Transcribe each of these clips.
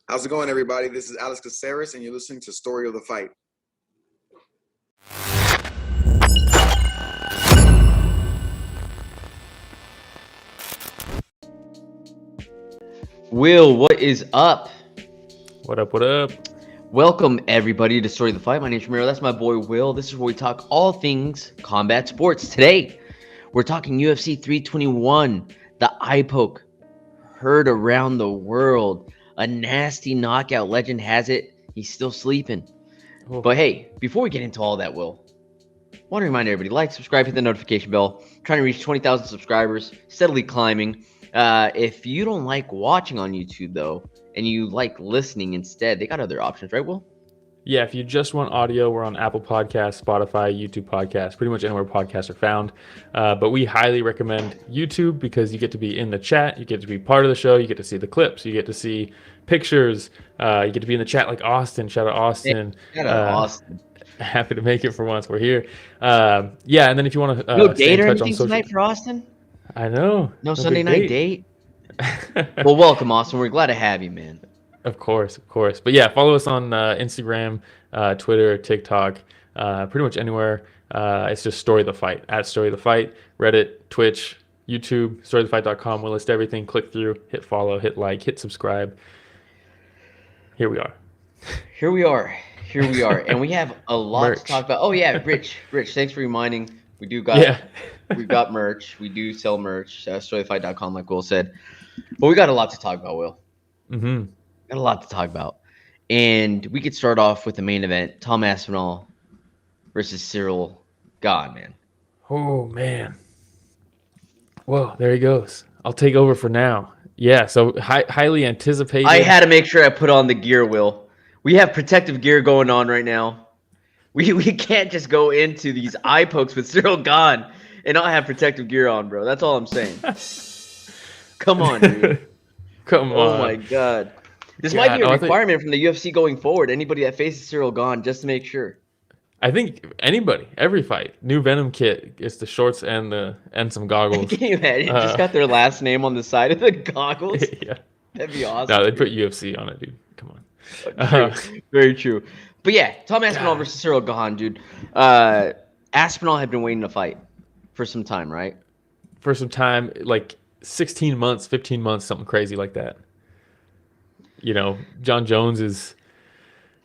How's it going, everybody? This is Alex Caceres, and you're listening to Story of the Fight. Will, what is up? What up, what up? Welcome, everybody, to Story of the Fight. My name's Ramiro. That's my boy, Will. This is where we talk all things combat sports. Today, we're talking UFC 321, the eye poke heard around the world. A nasty knockout. Legend has it, he's still sleeping. Oh. But hey, before we get into all that, Will, I want to remind everybody, like, subscribe, hit the notification bell. Trying to reach 20,000 subscribers, steadily climbing. If you don't like watching on YouTube, though, and you like listening instead, they got other options, right, Will? Yeah, if you just want audio, we're on Apple Podcasts, Spotify, YouTube Podcasts, pretty much anywhere podcasts are found. But we highly recommend YouTube because you get to be in the chat, you get to be part of the show, you get to see the clips, you get to see pictures, you get to be in the chat like Austin. Shout out Austin. Shout out Austin. Happy to make it for once. We're here. Yeah, and then if you want to no date or anything tonight for Austin? I know. No Sunday night date? Well, welcome, Austin. We're glad to have you, man. Of course. But yeah, follow us on Instagram, Twitter, TikTok, pretty much anywhere. It's just Story of the Fight, at Story of the Fight, Reddit, Twitch, YouTube, storyofthefight.com. We'll list everything. Click through, hit follow, hit like, hit subscribe. Here we are. And we have a lot to talk about. Oh, yeah, Rich, thanks for reminding. We've got merch. We do sell merch. Storyofthefight.com, like Will said. But we got a lot to talk about, Will. Mm-hmm. Got a lot to talk about. And we could start off with the main event. Tom Aspinall versus Ciryl Gane, man. Oh, man. Well, there he goes. I'll take over for now. Yeah, so highly anticipated. I had to make sure I put on the gear, Will. We have protective gear going on right now. We can't just go into these eye pokes with Ciryl Gane and not have protective gear on, bro. That's all I'm saying. Come on, dude. Come on. Oh, my God. This might be a requirement from the UFC going forward. Anybody that faces Ciryl Gane, just to make sure. I think anybody, every fight, new Venom kit gets the shorts and some goggles. Can you imagine? Just got their last name on the side of the goggles. Yeah, that'd be awesome. No, they put UFC on it, dude. Come on. True. Very true. But yeah, Tom Aspinall versus Ciryl Gane, dude. Aspinall had been waiting to fight for some time, right? For some time, like 16 months, 15 months, something crazy like that. You know, John Jones is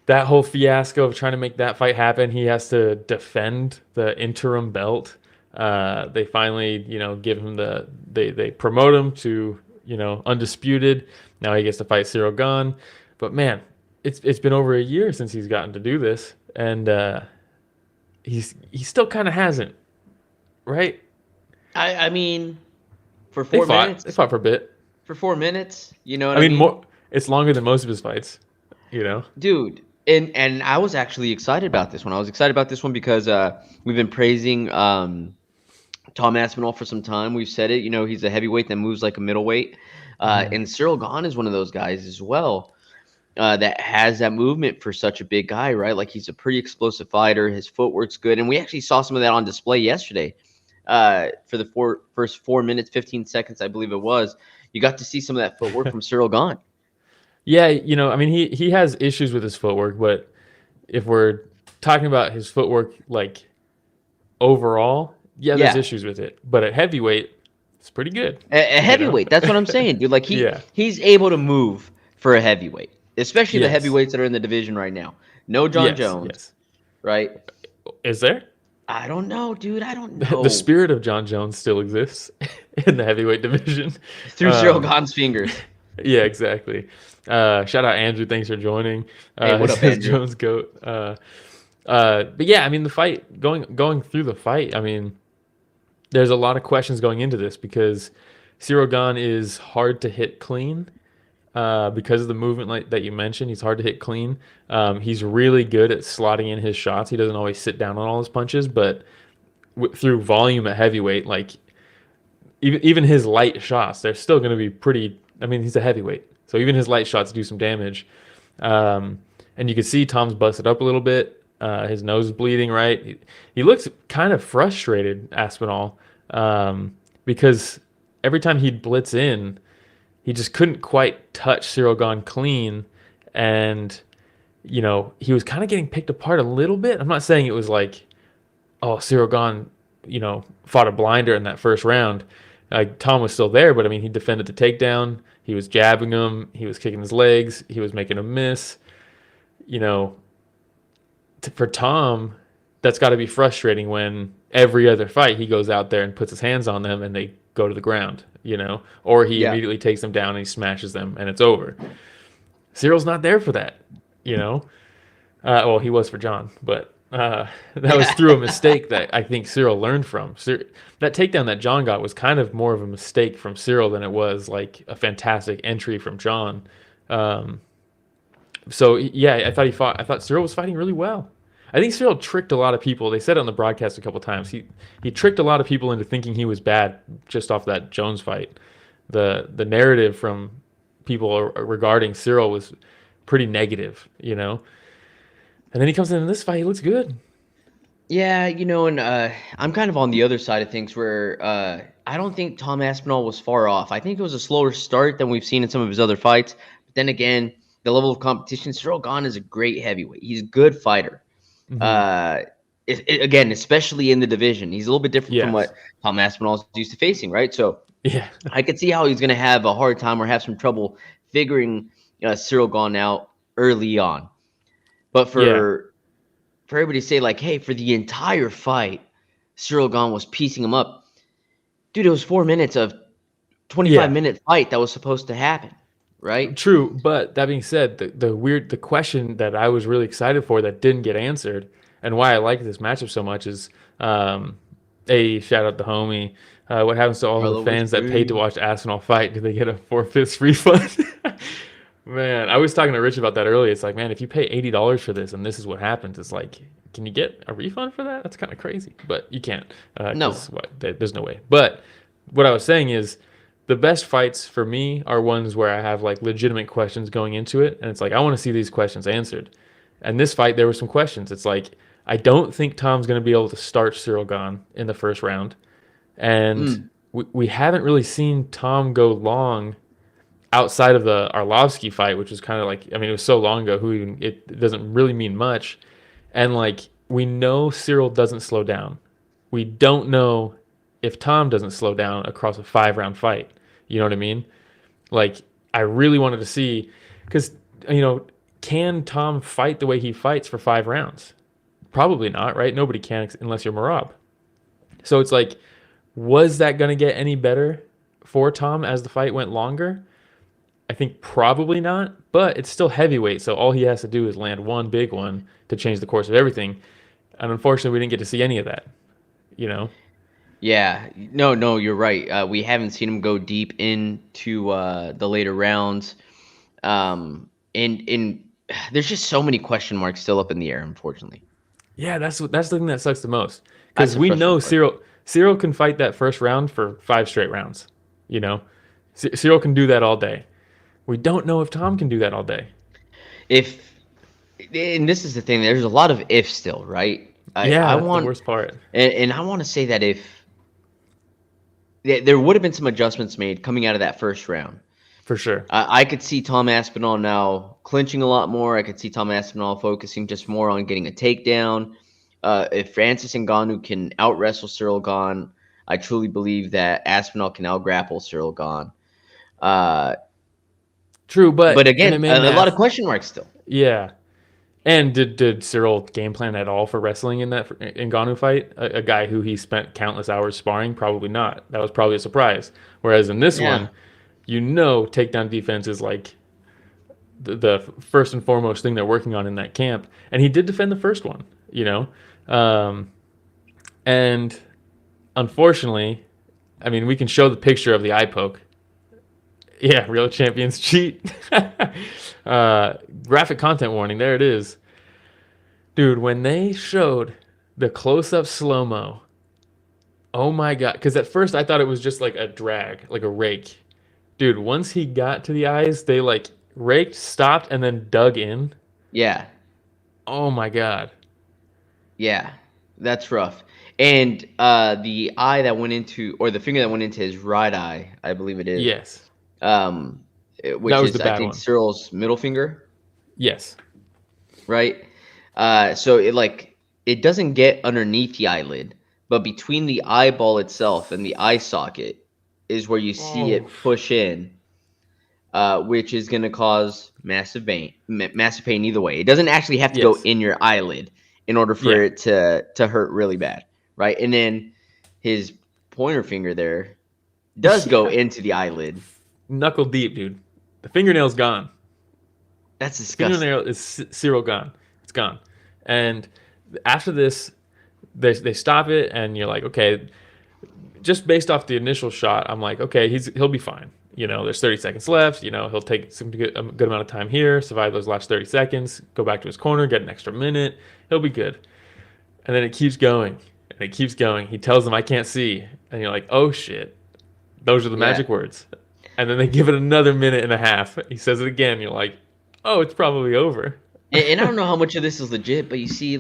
that whole fiasco of trying to make that fight happen. He has to defend the interim belt. They finally, give him they promote him to, undisputed. Now he gets to fight Ciryl Gane. But man, it's been over a year since he's gotten to do this, and he still kind of hasn't, right? I mean, for 4 minutes. They fought for a bit. For 4 minutes, you know what I mean? More. It's longer than most of his fights, Dude, and I was actually excited about this one. I was excited about this one because we've been praising Tom Aspinall for some time. We've said it. He's a heavyweight that moves like a middleweight. And Ciryl Gane is one of those guys as well that has that movement for such a big guy, right? Like, he's a pretty explosive fighter. His footwork's good. And we actually saw some of that on display yesterday for the first 4 minutes, 15 seconds, I believe it was. You got to see some of that footwork from Ciryl Gane. Yeah, he has issues with his footwork, but if we're talking about his footwork, like, overall, there's issues with it. But at heavyweight, it's pretty good. A heavyweight, that's what I'm saying, dude. Like, he's able to move for a heavyweight, especially the heavyweights that are in the division right now. No John Jones, right? Is there? I don't know, dude. I don't know. The spirit of John Jones still exists in the heavyweight divition. Through Ciryl Gane's fingers. Yeah, exactly. Shout out Andrew. Thanks for joining. Hey, what up, Andrew? Jones GOAT. But yeah, the fight, going through the fight, there's a lot of questions going into this because Ciryl Gane is hard to hit clean because of the movement that you mentioned. He's hard to hit clean. He's really good at slotting in his shots. He doesn't always sit down on all his punches, but through volume at heavyweight, like even his light shots, they're still going to be pretty. He's a heavyweight. So even his light shots do some damage. And you can see Tom's busted up a little bit. His nose is bleeding, right? He looks kind of frustrated, Aspinall, because every time he'd blitz in, he just couldn't quite touch Ciryl Gane clean. and he was kind of getting picked apart a little bit. I'm not saying it was like, oh, Ciryl Gane, fought a blinder in that first round. Tom was still there, but I mean, he defended the takedown. He was jabbing him. He was kicking his legs. He was making him miss. For Tom, that's got to be frustrating when every other fight he goes out there and puts his hands on them and they go to the ground, or he immediately takes them down and he smashes them and it's over. Cyryl's not there for that, well, he was for John, but that was through a mistake that I think Ciryl learned from. That takedown that John got was kind of more of a mistake from Ciryl than it was like a fantastic entry from John. So yeah, I thought Ciryl was fighting really well. I think Ciryl tricked a lot of people. They said it on the broadcast a couple times. He tricked a lot of people into thinking he was bad just off that Jones fight. The narrative from people regarding Ciryl was pretty negative, And then he comes in this fight, he looks good. Yeah, and I'm kind of on the other side of things where I don't think Tom Aspinall was far off. I think it was a slower start than we've seen in some of his other fights. But then again, the level of competition, Ciryl Gane is a great heavyweight. He's a good fighter. Again, especially in the division. He's a little bit different from what Tom Aspinall is used to facing, right? So yeah, I could see how he's going to have a hard time or have some trouble figuring Ciryl Gane out early on. But for everybody to say, like, hey, for the entire fight, Ciryl Gane was piecing him up. Dude, it was 4 minutes of 25-minute fight that was supposed to happen, right? True, but that being said, the question that I was really excited for that didn't get answered, and why I like this matchup so much is, shout out the homie. What happens to all the fans that paid to watch Aspinall fight? Do they get a 4/5 refund? Man, I was talking to Rich about that earlier. It's like, man, if you pay $80 for this and this is what happens, it's like, can you get a refund for that? That's kind of crazy, but you can't. No. There's no way. But what I was saying is the best fights for me are ones where I have like legitimate questions going into it. And it's like, I want to see these questions answered. And this fight, there were some questions. It's like, I don't think Tom's going to be able to start Ciryl Gane in the first round. And we haven't really seen Tom go long outside of the Arlovsky fight, which was kind of like, I mean, it was so long ago, it doesn't really mean much. And like, we know Ciryl doesn't slow down. We don't know if Tom doesn't slow down across a 5-round fight. You know what I mean? Like, I really wanted to see, because, can Tom fight the way he fights for 5 rounds? Probably not, right? Nobody can unless you're Merab. So it's like, was that going to get any better for Tom as the fight went longer? I think probably not, but it's still heavyweight, so all he has to do is land one big one to change the course of everything. And unfortunately, we didn't get to see any of that, Yeah, no, you're right. We haven't seen him go deep into the later rounds. And there's just so many question marks still up in the air, unfortunately. Yeah, that's the thing that sucks the most. Because we know Ciryl can fight that first round for 5 straight rounds, Ciryl can do that all day. We don't know if Tom can do that all day. And this is the thing, there's a lot of ifs still, right? That's the worst part. And I want to say that if there would have been some adjustments made coming out of that first round. For sure. I could see Tom Aspinall now clinching a lot more. I could see Tom Aspinall focusing just more on getting a takedown. If Francis Ngannou can out-wrestle Ciryl Gane, I truly believe that Aspinall can out-grapple Ciryl Gane. True, but again, a lot of question marks still. Yeah. And did Ciryl game plan at all for wrestling in that Ngannou fight? A guy who he spent countless hours sparring? Probably not. That was probably a surprise. Whereas in this one, takedown defense is like the first and foremost thing they're working on in that camp. And he did defend the first one, and unfortunately, I mean, we can show the picture of the eye poke. Yeah, real champions cheat. Graphic content warning. There it is. Dude, when they showed the close-up slow-mo, oh my God. Because at first I thought it was just like a drag, like a rake. Dude, once he got to the eyes, they like raked, stopped, and then dug in. Yeah. Oh my God. Yeah, that's rough. And the eye that went into, or the finger that went into his right eye, I believe it is. Yes. Which is, I think, Cyryl's middle finger. Yes. right? So it doesn't get underneath the eyelid, but between the eyeball itself and the eye socket is where you see it push in, which is going to cause massive pain either way. It doesn't actually have to go in your eyelid in order for it to hurt really bad, right? And then his pointer finger there does go into the eyelid. Knuckle deep, dude. The fingernail's gone. That's disgusting. Fingernail is Ciryl Gane. It's gone. And after this, they stop it, and you're like, okay, just based off the initial shot, I'm like, okay, he'll be fine. There's 30 seconds left. He'll take a good amount of time here, survive those last 30 seconds, go back to his corner, get an extra minute. He'll be good. And then it keeps going, and it keeps going. He tells them, I can't see. And you're like, oh, shit. Those are the magic words. And then they give it another minute and a half. He says it again. You're like, oh, it's probably over. And I don't know how much of this is legit, but you see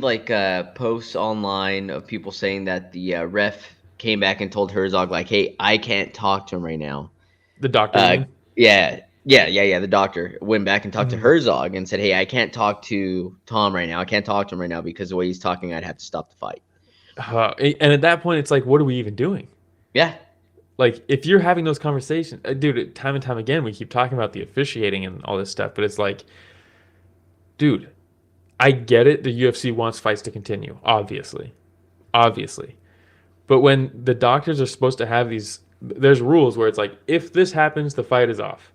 posts online of people saying that the ref came back and told Herzog, like, hey, I can't talk to him right now. The doctor? Yeah. The doctor went back and talked to Herzog and said, hey, I can't talk to Tom right now. I can't talk to him right now because the way he's talking, I'd have to stop the fight. And at that point, it's like, what are we even doing? Yeah. Like, if you're having those conversations, dude, time and time again, we keep talking about the officiating and all this stuff, but it's like, dude, I get it. The UFC wants fights to continue, obviously. But when the doctors are supposed to have there's rules where it's like, if this happens, the fight is off.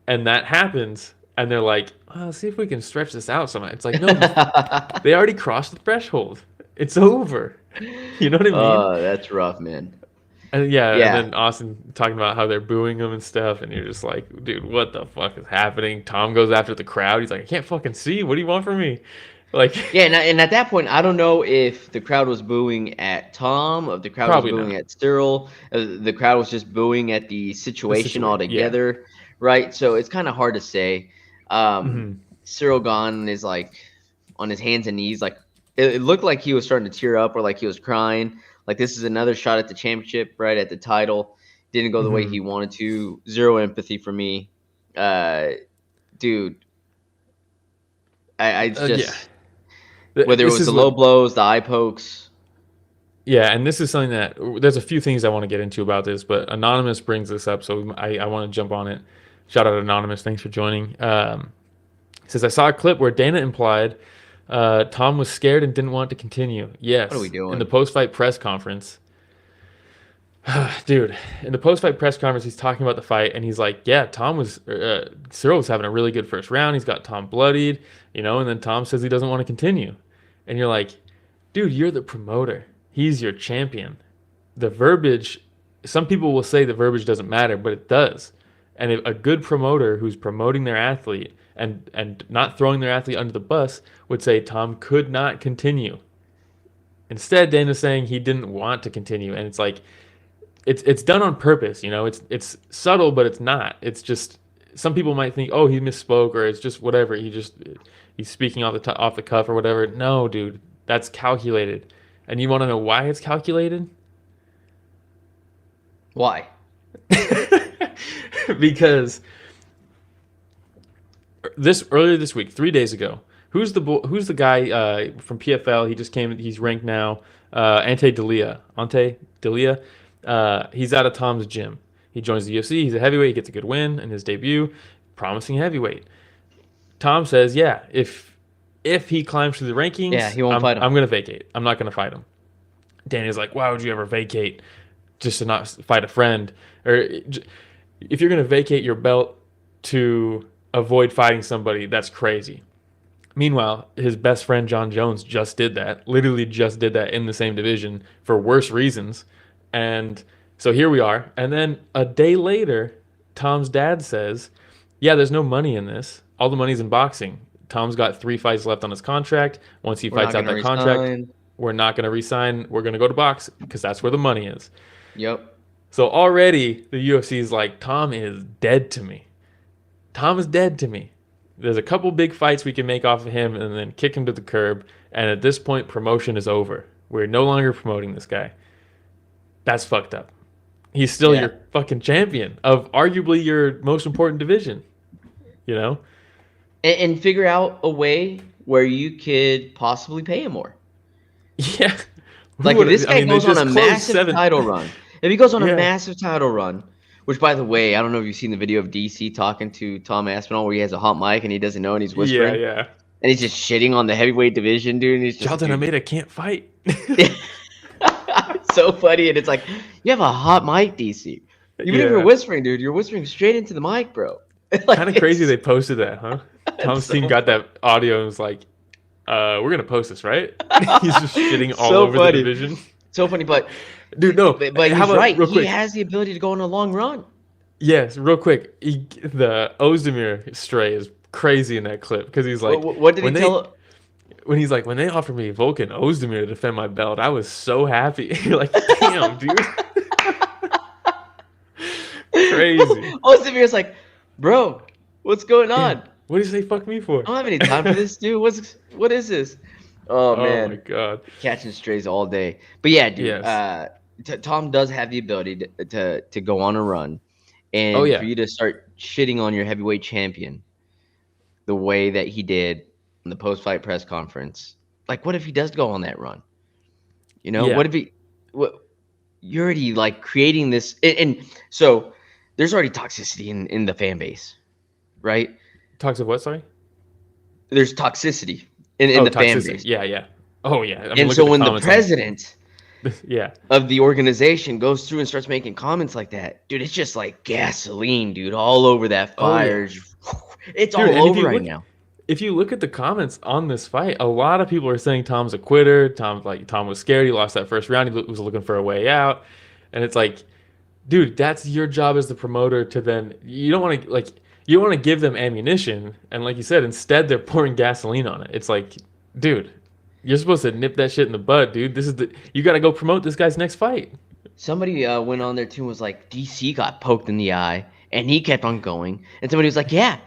And that happens, and they're like, oh, see if we can stretch this out somehow. It's like, no, they already crossed the threshold. It's over. You know what I mean? Oh, that's rough, man. And and then Austin talking about how they're booing him and stuff, and you're just like, dude, what the fuck is happening? Tom goes after the crowd. He's like, I can't fucking see. What do you want from me? Like, yeah, and at that point, I don't know if the crowd was booing at Tom, if the crowd was booing at Ciryl, the crowd was just booing at the situation altogether, right? So it's kind of hard to say. Ciryl Gane is like on his hands and knees, like it looked like he was starting to tear up or like he was crying. Like, this is another shot at the championship, right, at the title. Didn't go the way he wanted to. Zero empathy for me. Dude, I just whether it was the low blows, the eye pokes. Yeah, and this is something that there's a few things I want to get into about this, but Anonymous brings this up, so I want to jump on it. Shout out Anonymous. Thanks for joining. Says, I saw a clip where Dana implied Tom was scared and didn't want to continue. Yes. What are we doing? In the post-fight press conference. Dude, in the post-fight press conference, he's talking about the fight, and he's like, yeah, Ciryl was having a really good first round. He's got Tom bloodied, and then Tom says he doesn't want to continue. And you're like, dude, you're the promoter. He's your champion. The verbiage, some people will say the verbiage doesn't matter, but it does. And if a good promoter who's promoting their athlete and not throwing their athlete under the bus would say Tom could not continue. Instead, Dana's saying he didn't want to continue, and it's like it's done on purpose. It's subtle, but it's not. It's just some people might think, oh, he misspoke, or it's just whatever. He's speaking off the cuff or whatever. No, dude, that's calculated. And you want to know why it's calculated? Why? Because earlier this week, 3 days ago, who's the guy from PFL? He just came. He's ranked now. Ante Delia. He's out of Tom's gym. He joins the UFC. He's a heavyweight. He gets a good win in his debut, promising heavyweight. Tom says, yeah, if he climbs through the rankings, he won't fight him. I'm going to vacate. I'm not going to fight him. Danny's like, why would you ever vacate just to not fight a friend? Or if you're going to vacate your belt to avoid fighting somebody, that's crazy. Meanwhile, his best friend John Jones just did that, literally just did that in the same division for worse reasons. And so here we are. And then a day later, Tom's dad says, yeah, there's no money in this. All the money's in boxing. Tom's got 3 fights left on his contract. Once he fights out that contract, we're not going to resign. We're going to go to box because that's where the money is. Yep. So already the UFC is like, Tom is dead to me. Tom is dead to me. There's a couple big fights we can make off of him and then kick him to the curb. And at this point, promotion is over. We're no longer promoting this guy. That's fucked up. He's still your fucking champion of arguably your most important division. and figure out a way where you could possibly pay him more. Yeah. Like if this guy goes on a massive title run, if he goes on a massive title run, which by the way, I don't know if you've seen the video of DC talking to Tom Aspinall where he has a hot mic and he doesn't know and he's whispering. Yeah. And he's just shitting on the heavyweight division, dude. And he's just, Jailton Almeida can't fight. It's so funny, and it's like you have a hot mic, DC. Even if you're whispering, dude, you're whispering straight into the mic, bro. Like, kind of crazy they posted that, huh? Tom's team got that audio and was like, we're gonna post this, right? He's just shitting all over the division. So funny, but dude, no. But he's right. He has the ability to go on a long run. Yes, real quick. The Ozdemir stray is crazy in that clip because he's like, what did he tell? When he's like, when they offered me Volkan Ozdemir to defend my belt, I was so happy. You're like, damn, dude. Crazy. Ozdemir's like, bro, what's going on? What did you say fuck me for? I don't have any time for this, dude. What is this? Oh man. Oh my god. Catching strays all day. But yeah, dude. Yes. Tom does have the ability to go on a run. And for you to start shitting on your heavyweight champion the way that he did in the post-fight press conference. Like, what if he does go on that run? You know, what if you're already like creating this, and so there's already toxicity in the fan base, right? Toxic what? Sorry. There's toxicity in the fan base. Yeah. Oh yeah. I mean, and so when the president yeah of the organization goes through and starts making comments like that, dude, it's just like gasoline, dude, all over that fire. It's all over right now. If you look at the comments on this fight, a lot of people are saying Tom's a quitter. Tom was scared. He lost that first round. He was looking for a way out. And it's like, dude, that's your job as the promoter to then you don't want to give them ammunition. And like you said, instead they're pouring gasoline on it. It's like, dude, you're supposed to nip that shit in the bud, dude. You got to go promote this guy's next fight. Somebody went on there too and was like, DC got poked in the eye and he kept on going. And somebody was like, yeah.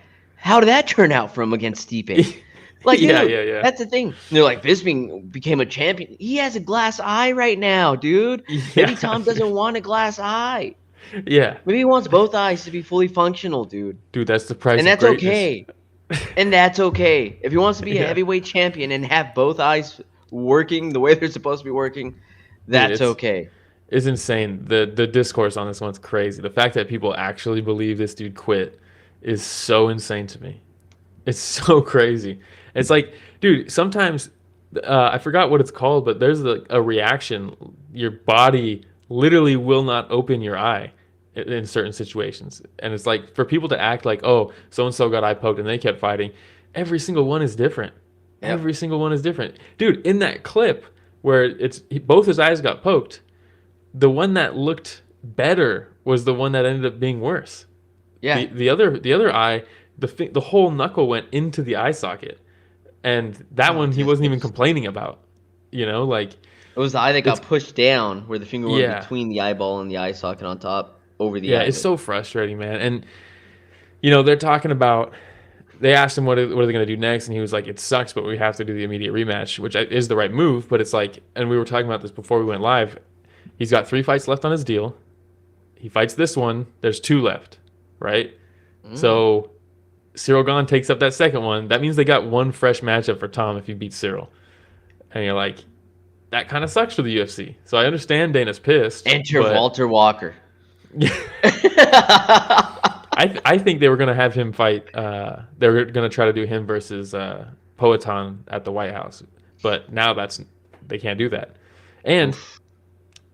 How did that turn out for him against Stipe? Like, dude, that's the thing. And they're like, Bisping became a champion. He has a glass eye right now, dude. Maybe Tom doesn't want a glass eye. Yeah. Maybe he wants both eyes to be fully functional, dude. Dude, that's the price. And that's okay. And that's okay. If he wants to be a heavyweight champion and have both eyes working the way they're supposed to be working, that's okay. It's insane. The discourse on this one's crazy. The fact that people actually believe this dude quit is so insane to me. It's so crazy. It's like, dude, sometimes I forgot what it's called, but there's a reaction. Your body literally will not open your eye in certain situations. And it's like for people to act like, oh, so-and-so got eye poked and they kept fighting. Every single one is different. Yep. Every single one is different. Dude, in that clip where both his eyes got poked, the one that looked better was the one that ended up being worse. Yeah. The other eye, the whole knuckle went into the eye socket, and that one he wasn't even complaining about. You know, like it was the eye that got pushed down, where the finger went between the eyeball and the eye socket on top over the eye. Yeah, it's so frustrating, man. And you know, they're talking about. They asked him what are they going to do next, and he was like, "It sucks, but we have to do the immediate rematch," which is the right move. But it's like, and we were talking about this before we went live. He's got 3 fights left on his deal. He fights this one. There's 2 left. Right? So Ciryl Gane takes up that second one. That means they got 1 fresh matchup for Tom if he beats Ciryl. And you're like, that kind of sucks for the UFC. So I understand Dana's pissed. Enter Walter Walker. I think they were going to have him fight. They were going to try to do him versus Poatan at the White House. But now they can't do that. And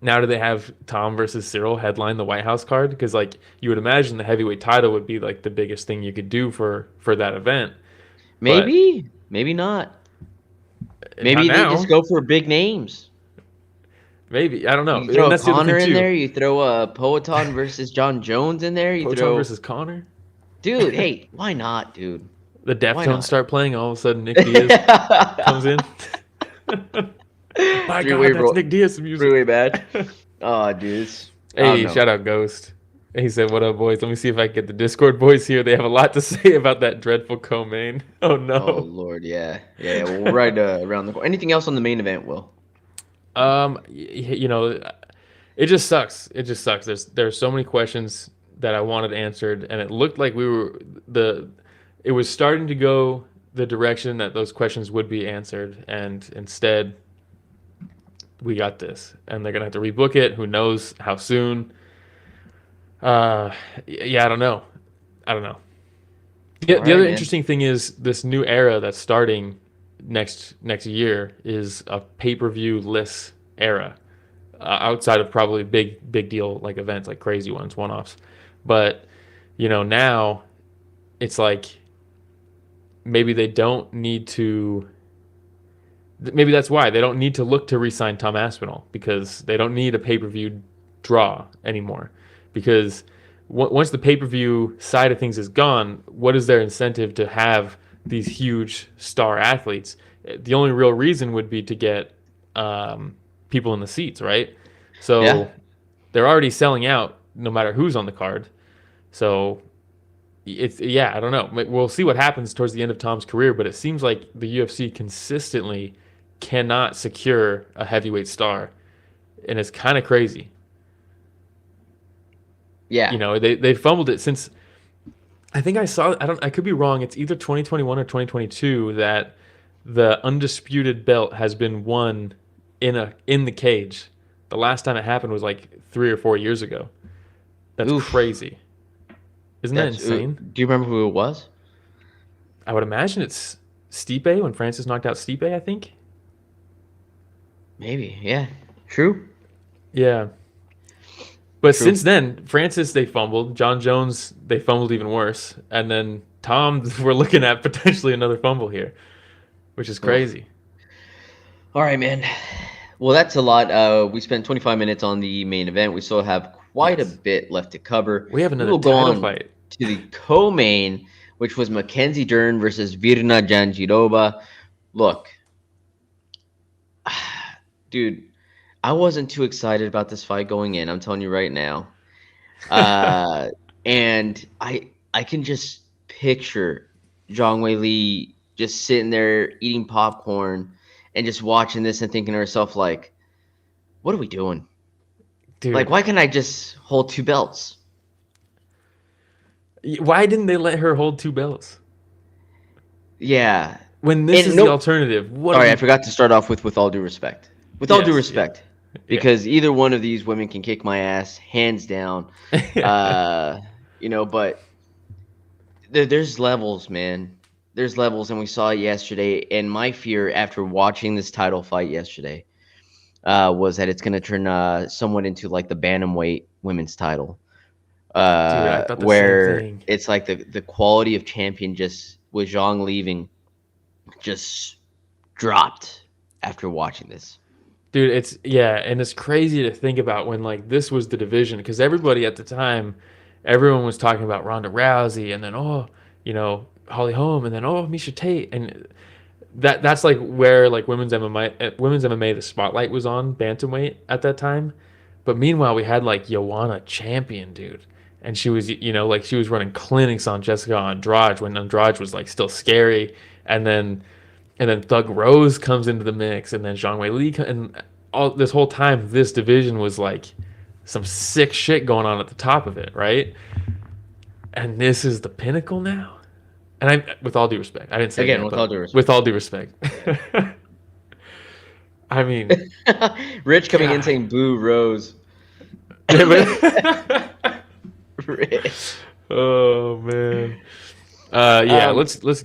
now do they have Tom versus Ciryl headline the White House card? Because like you would imagine the heavyweight title would be like the biggest thing you could do for that event. Maybe, maybe not. Maybe they just go for big names. Maybe, I don't know. You throw a Connor in there. You throw a Poatan versus John Jones in there. You Poatan versus Connor. Dude, hey, why not, dude? The Deftones start playing. All of a sudden, Nick Diaz comes in. My God, that's Nick Diaz music. Really bad. Oh, dude. Hey, shout out Ghost. He said, "What up, boys? Let me see if I can get the Discord boys here. They have a lot to say about that dreadful co-main." Oh no. Oh Lord, yeah. We'll ride around the corner. Anything else on the main event, Will? You know, it just sucks. It just sucks. There's so many questions that I wanted answered, and it looked like we were it was starting to go the direction that those questions would be answered, and instead we got this, and they're gonna have to rebook it. Who knows how soon? Yeah, I don't know. The other interesting thing is this new era that's starting next year is a pay-per-view less era, outside of probably big deal like events, like crazy ones, one-offs. But now it's like maybe they don't need to. Maybe that's why they don't need to look to re-sign Tom Aspinall, because they don't need a pay-per-view draw anymore. Because once the pay-per-view side of things is gone, what is their incentive to have these huge star athletes? The only real reason would be to get people in the seats, right? So they're already selling out no matter who's on the card. So I don't know. We'll see what happens towards the end of Tom's career, but it seems like the UFC consistently cannot secure a heavyweight star, and it's kind of crazy. Yeah. They fumbled it since, I think I saw, I could be wrong, it's either 2021 or 2022 that the undisputed belt has been won in the cage. The last time it happened was like 3 or 4 years ago. That's crazy. Isn't that insane? Do you remember who it was? I would imagine it's Stipe, when Francis knocked out Stipe, I think. Maybe, yeah. True. Yeah. But since then, Francis, they fumbled. John Jones, they fumbled even worse. And then Tom, we're looking at potentially another fumble here, which is crazy. All right, man. Well, that's a lot. We spent 25 minutes on the main event. We still have quite a bit left to cover. We have another title fight. To the co-main, which was Mackenzie Dern versus Virna Jandiroba. Look, dude, I wasn't too excited about this fight going in. I'm telling you right now. And I can just picture Zhang Weili just sitting there eating popcorn and just watching this and thinking to herself, like, what are we doing? Dude. Like, why can't I just hold 2 belts? Why didn't they let her hold 2 belts? Yeah. When this is the alternative. Sorry, I forgot to start off with all due respect. With all due respect. Yeah. Because either one of these women can kick my ass, hands down. But there's levels, man. There's levels, and we saw it yesterday. And my fear after watching this title fight yesterday was that it's going to turn someone into like the bantamweight women's title. Dude, where it's like the quality of champion just with Zhang leaving just dropped after watching this. Dude, and it's crazy to think about when like this was the division, because everybody at the time, everyone was talking about Ronda Rousey, and then Holly Holm, and then Miesha Tate, and that's like where like women's MMA the spotlight was on bantamweight at that time. But meanwhile, we had like Joanna Champion, dude. And she was, she was running clinics on Jessica Andrade when Andrade was like still scary, and then Thug Rose comes into the mix, and then Zhang Weili, and all this whole time, this division was like some sick shit going on at the top of it, right? And this is the pinnacle now. And with all due respect, I didn't say again that, with all due respect. With all due respect, I mean, Rich coming in saying "Boo Rose." Oh man. Let's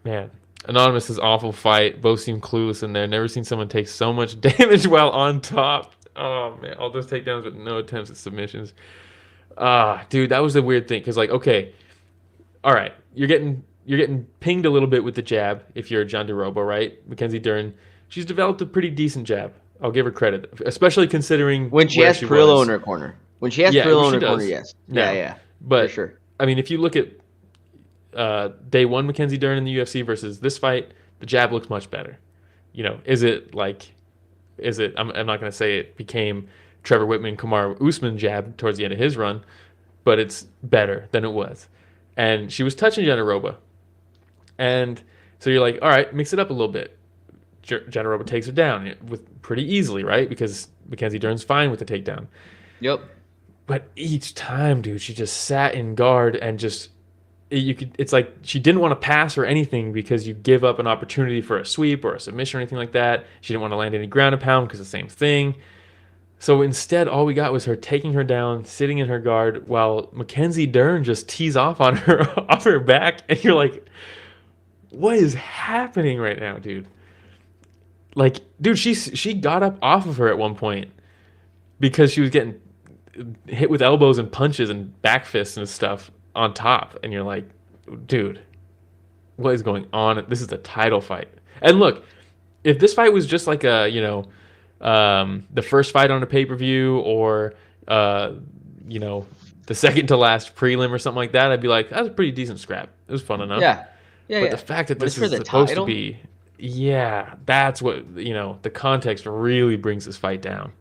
man. Anonymous is awful fight. Both seem clueless in there. Never seen someone take so much damage while on top. Oh man, all those takedowns with no attempts at submissions. Dude, that was the weird thing, because like, okay, all right, you're getting pinged a little bit with the jab if you're Jandiroba, right? Mackenzie Dern, she's developed a pretty decent jab. I'll give her credit, especially considering when she has Perillo in her corner. When she has Quillan in her corner, yes. Yeah. But, for sure. I mean, if you look at day one Mackenzie Dern in the UFC versus this fight, the jab looks much better. Is it, I'm not going to say it became Trevor Whitman, Kamaru Usman jab towards the end of his run, but it's better than it was. And she was touching Jandiroba. And so you're like, all right, mix it up a little bit. Jandiroba takes her down pretty easily, right? Because Mackenzie Dern's fine with the takedown. Yep. But each time, dude, she just sat in guard and just it's like she didn't want to pass or anything because you give up an opportunity for a sweep or a submission or anything like that. She didn't want to land any ground and pound because the same thing. So instead, all we got was her taking her down, sitting in her guard, while Mackenzie Dern just tees off on her off her back, and you're like, what is happening right now, dude? Like, dude, she got up off of her at one point because she was getting hit with elbows and punches and back fists and stuff on top, and you're like, dude, what is going on? This is a title fight. And look, if this fight was just like a, the first fight on a pay-per-view or, the second to last prelim or something like that, I'd be like, that was a pretty decent scrap. It was fun enough. Yeah. But the fact that this is supposed to be, that's what, the context really brings this fight down.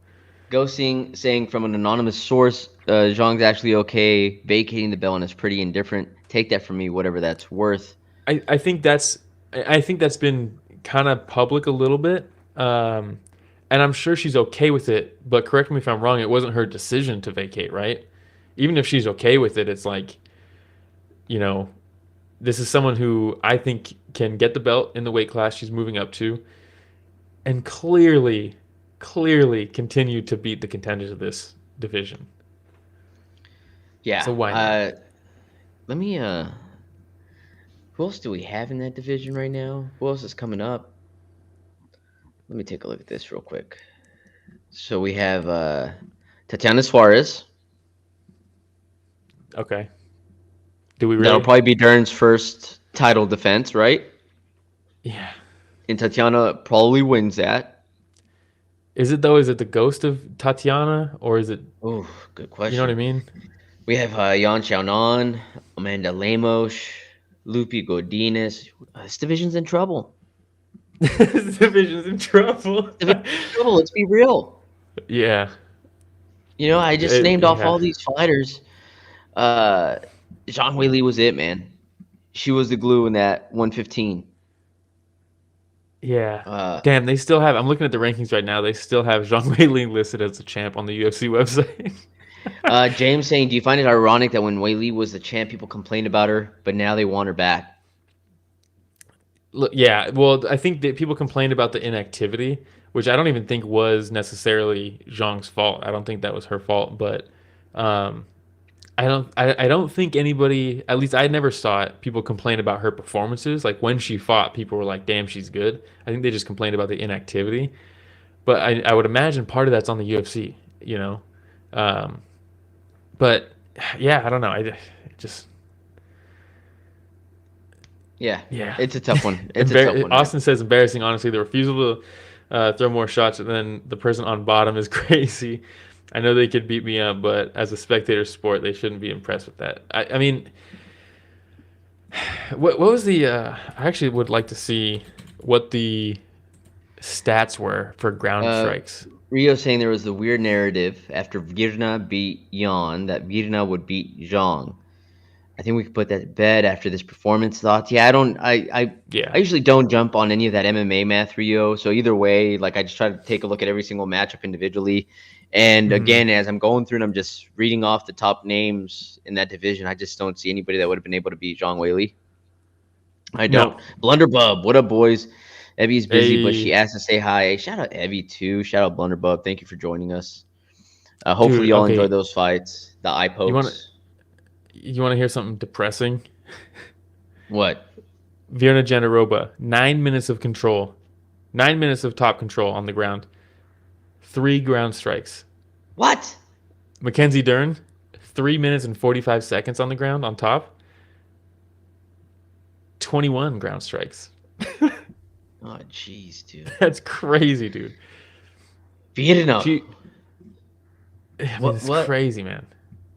Saying from an anonymous source, Zhang's actually okay vacating the belt and is pretty indifferent. Take that from me, whatever that's worth. I think that's been kind of public a little bit, and I'm sure she's okay with it. But correct me if I'm wrong. It wasn't her decision to vacate, right? Even if she's okay with it, it's like, this is someone who I think can get the belt in the weight class she's moving up to, and clearly continue to beat the contenders of this division. Yeah. So why not? Let me who else do we have in that division right now? Who else is coming up? Let me take a look at this real quick. So we have Tatiana Suarez. Okay. Do we really? That'll probably be Dern's first title defense, right? Yeah. And Tatiana probably wins that. Is it though? Is it the ghost of Tatiana, or is it? Oh, good question. You know what I mean? We have Yan Xiaonan, Amanda Lemos, Lupi Godinez. This division's in trouble. This division's in trouble. Let's be real. Yeah. I just named off all these fighters. Zhang Weili was it, man. She was the glue in that 115. Yeah. Damn, they still have. I'm looking at the rankings right now. They still have Zhang Weili listed as the champ on the UFC website. James saying, do you find it ironic that when Weili was the champ, people complained about her, but now they want her back? Look, yeah. Well, I think that people complained about the inactivity, which I don't even think was necessarily Zhang's fault. I don't think that was her fault, but I don't think anybody, at least I never saw it, people complain about her performances. Like when she fought, people were like, damn, she's good. I think they just complained about the inactivity. But I would imagine part of that's on the UFC, But yeah, I don't know. Yeah, it's a tough one. It's a tough one. Austin says embarrassing, honestly. The refusal to throw more shots than the person on bottom is crazy. I know they could beat me up, but as a spectator sport, they shouldn't be impressed with that. I mean, what was the? I actually would like to see what the stats were for ground strikes. Rio saying there was the weird narrative after Virna beat Yan that Virna would beat Zhang. I think we could put that to bed after this performance. Thoughts? Yeah, I usually don't jump on any of that MMA math, Rio. So either way, like I just try to take a look at every single matchup individually. And again, as I'm going through and I'm just reading off the top names in that division, I just don't see anybody that would have been able to beat Zhang Weili. I don't. No. Blunderbub, what up, boys? Evie's busy, but she asked to say hi. Shout out Evie, too. Shout out Blunderbub. Thank you for joining us. Hopefully y'all enjoy those fights, the eye pokes. You want to hear something depressing? What? Virna Jandiroba, 9 minutes of control. 9 minutes of top control on the ground. 3 ground strikes. What? Mackenzie Dern, 3 minutes and 45 seconds on the ground on top. 21 ground strikes. Oh, jeez, dude. That's crazy, dude. Virna. It's crazy, man.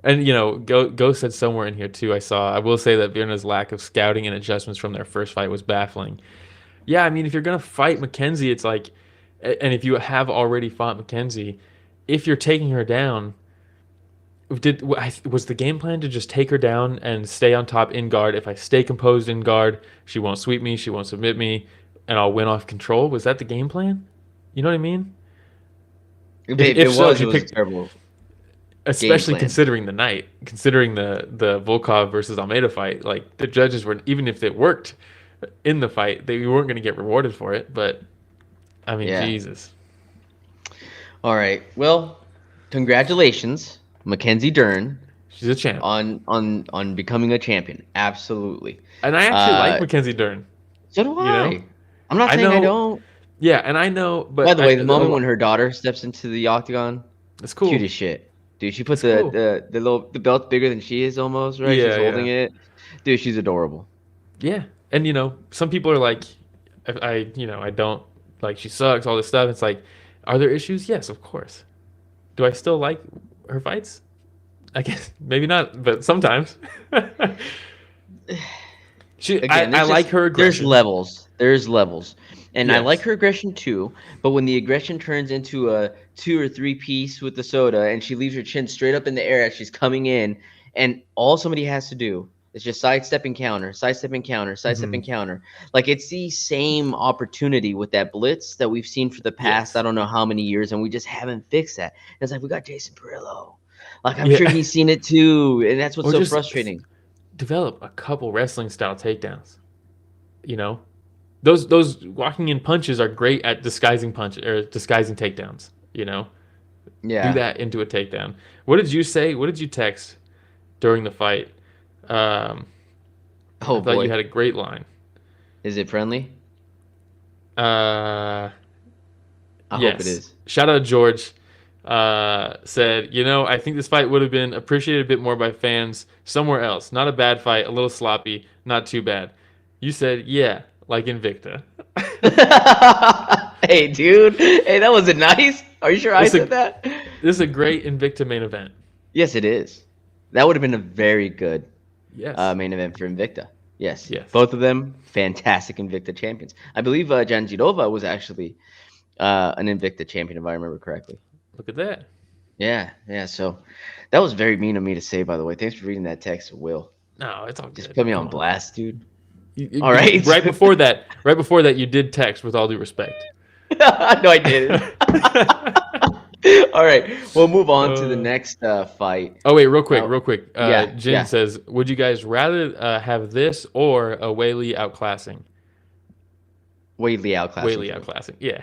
And, Ghost said somewhere in here, too, I will say that Virna's lack of scouting and adjustments from their first fight was baffling. Yeah, I mean, if you're going to fight Mackenzie, it's like, and if you have already fought Mackenzie, if you're taking her down, was the game plan to just take her down and stay on top in guard? If I stay composed in guard, she won't sweep me, she won't submit me, and I'll win off control? Was that the game plan? You know what I mean? It was terrible. especially considering the night, considering the Volkov versus Almeida fight. Like the judges were, even if it worked in the fight, they weren't going to get rewarded for it. But I mean, Jesus. All right. Well, congratulations, Mackenzie Dern. She's a champ. On becoming a champion. Absolutely. And I actually like Mackenzie Dern. So do I. You know? I'm not saying I don't. Yeah, and I know, but by the way, the moment when her daughter steps into the octagon, it's cool. Cute as shit. Dude, she put the belt bigger than she is almost, right? Yeah, she's holding it. Dude, she's adorable. Yeah. And some people are like, I don't like, she sucks, all this stuff. It's like, are there issues? Yes, of course. Do I still like her fights? I guess maybe not, but sometimes. I like her aggression. There's levels. And yes. I like her aggression too, but when the aggression turns into a 2 or 3 piece with the soda and she leaves her chin straight up in the air as she's coming in, and all somebody has to do is just sidestep and counter, sidestep and counter, sidestep and counter. Like, it's the same opportunity with that blitz that we've seen for the past, I don't know how many years, and we just haven't fixed that. And it's like, we got Jason Perillo. Like, I'm sure he's seen it too, and that's what's so frustrating. Develop a couple wrestling style takedowns. Those walking in punches are great at disguising takedowns. Yeah. Do that into a takedown. What did you say? What did you text during the fight? I thought you had a great line. Is it friendly? I hope it is. Shout out George. Said, I think this fight would have been appreciated a bit more by fans somewhere else. Not a bad fight, a little sloppy, not too bad. You said, yeah, like Invicta. Hey, dude. Hey, that wasn't nice. Are you sure I said that? This is a great Invicta main event. Yes, it is. That would have been a very good main event for Invicta. Yes. Both of them, fantastic Invicta champions. I believe Jandiroba was actually an Invicta champion, if I remember correctly. Look at that. Yeah. So that was very mean of me to say, by the way. Thanks for reading that text, Will. No, it's all good. Just put me on blast, dude. All right. Right before that, you did text with all due respect. No, I didn't. All right. We'll move on to the next fight. Oh, wait, real quick. Jin says, would you guys rather have this or a Weili outclassing? Weili outclassing. Yeah.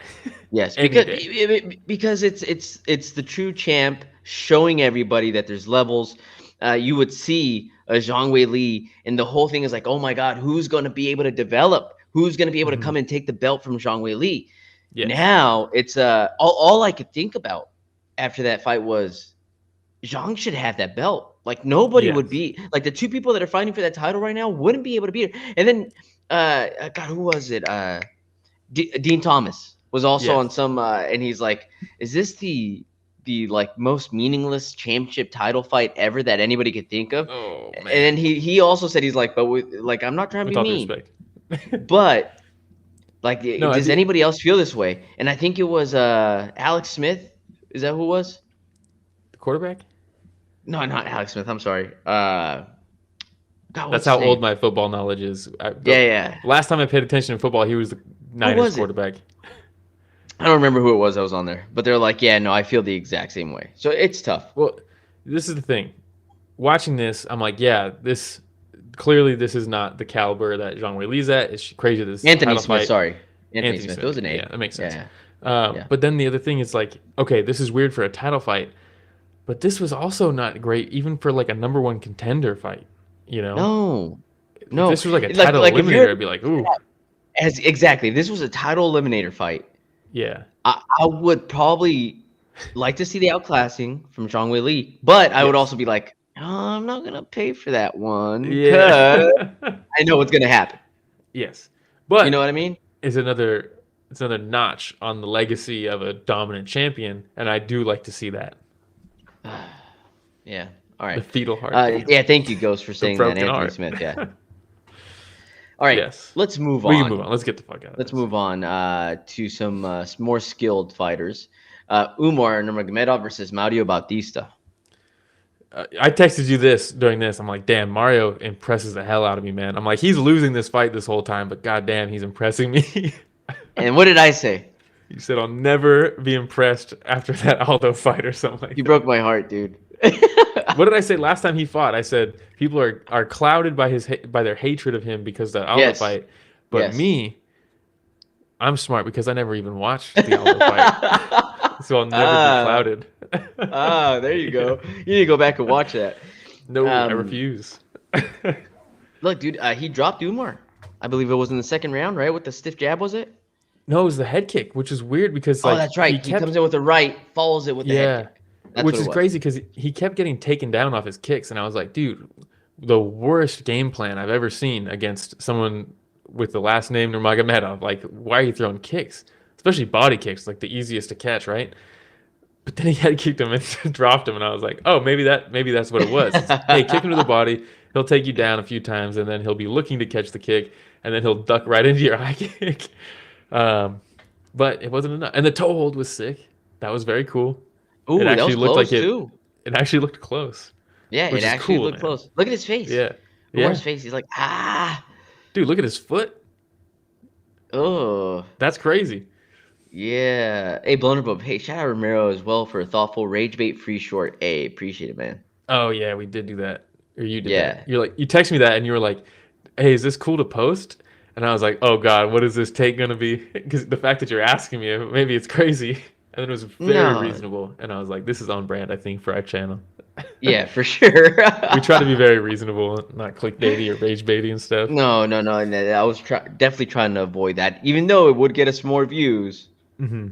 Yes, because it's the true champ showing everybody that there's levels. You would see a Zhang Weili, and the whole thing is like, oh my God, who's going to be able to develop? Who's going to be able to come and take the belt from Zhang Weili? Yes. Now it's all I could think about after that fight was Zhang should have that belt. Like, nobody would be like, the two people that are fighting for that title right now wouldn't be able to beat her. And then God, who was it? Dean Thomas was also on some and he's like, is this the like most meaningless championship title fight ever that anybody could think of? Oh, man. And then he also said, he's like, but I'm not trying to be mean, but like, does anybody else feel this way? And I think it was Alex Smith. Is that who it was? The quarterback? No, not Alex Smith. I'm sorry. God, that's how old my football knowledge is. Last time I paid attention to football, he was the Niners quarterback. I don't remember who it was that was on there, but they're like, yeah, no, I feel the exact same way. So it's tough. Well, this is the thing. Watching this, I'm like, this is not the caliber that Zhang Weili's at. It's crazy. This Anthony Smith, sorry. Anthony Smith. It was an A. Yeah, that makes sense. Yeah. But then the other thing is like, okay, this is weird for a title fight, but this was also not great even for like a number one contender fight. No. If this was like a title eliminator, I'd be like, ooh. Exactly. This was a title eliminator fight. Yeah. I would probably like to see the outclassing from Zhang Weili, but I would also be like, I'm not going to pay for that one. Yeah. I know what's going to happen. Yes. But you know what I mean? It's another notch on the legacy of a dominant champion, and I do like to see that. Yeah. All right. The fetal heart. Thank you, Ghost, for saying that, Anthony heart. Smith. Yeah. All right. Yes. Let's move on. We can move on. Let's get the fuck out of Let's move on to some more skilled fighters. Umar Nurmagomedov versus Mario Bautista. I texted you this during this. I'm like, damn, Mario impresses the hell out of me, man. I'm like, he's losing this fight this whole time, but goddamn, he's impressing me. And what did I say? You said I'll never be impressed after that Aldo fight or something like You broke my heart, dude. What did I say last time he fought? I said people are clouded by their hatred of him because of the Aldo fight. But me, I'm smart because I never even watched the Aldo fight. So I'll never be clouded. There you go. You need to go back and watch that. No, I refuse. Look, dude, he dropped Umar. I believe it was in the second round, right? With the stiff jab, was it? No, it was the head kick, which is weird because that's right. He comes in with the right, follows it with the head kick. That's which is crazy because he kept getting taken down off his kicks, and I was like, dude, the worst game plan I've ever seen against someone with the last name Nurmagomedov. Like, why are you throwing kicks? Especially body kicks, like the easiest to catch, right? But then he head kicked him and dropped him, and I was like, oh, maybe that's what it was. Hey, kick him to the body. He'll take you down a few times, and then he'll be looking to catch the kick, and then he'll duck right into your high kick. But it wasn't enough. And the toe hold was sick. That was very cool. Ooh, it actually looked close too. It actually looked close. Yeah, it actually looked close. Look at his face. Yeah. Umar's face. He's like, ah. Dude, look at his foot. Oh. That's crazy. Yeah. Hey, Blunderbob. Hey, shout out Romero as well for a thoughtful rage bait free short. Hey, appreciate it, man. Oh yeah, we did do that. Or you did that. You're like, you texted me that and you were like, hey, is this cool to post? And I was like, oh God, what is this take gonna be? Because the fact that you're asking me, maybe it's crazy. And it was very reasonable. And I was like, this is on brand, I think, for our channel. Yeah, for sure. We try to be very reasonable, not clickbaity or rage baity and stuff. No. I was definitely trying to avoid that. Even though it would get us more views. Mm-hmm.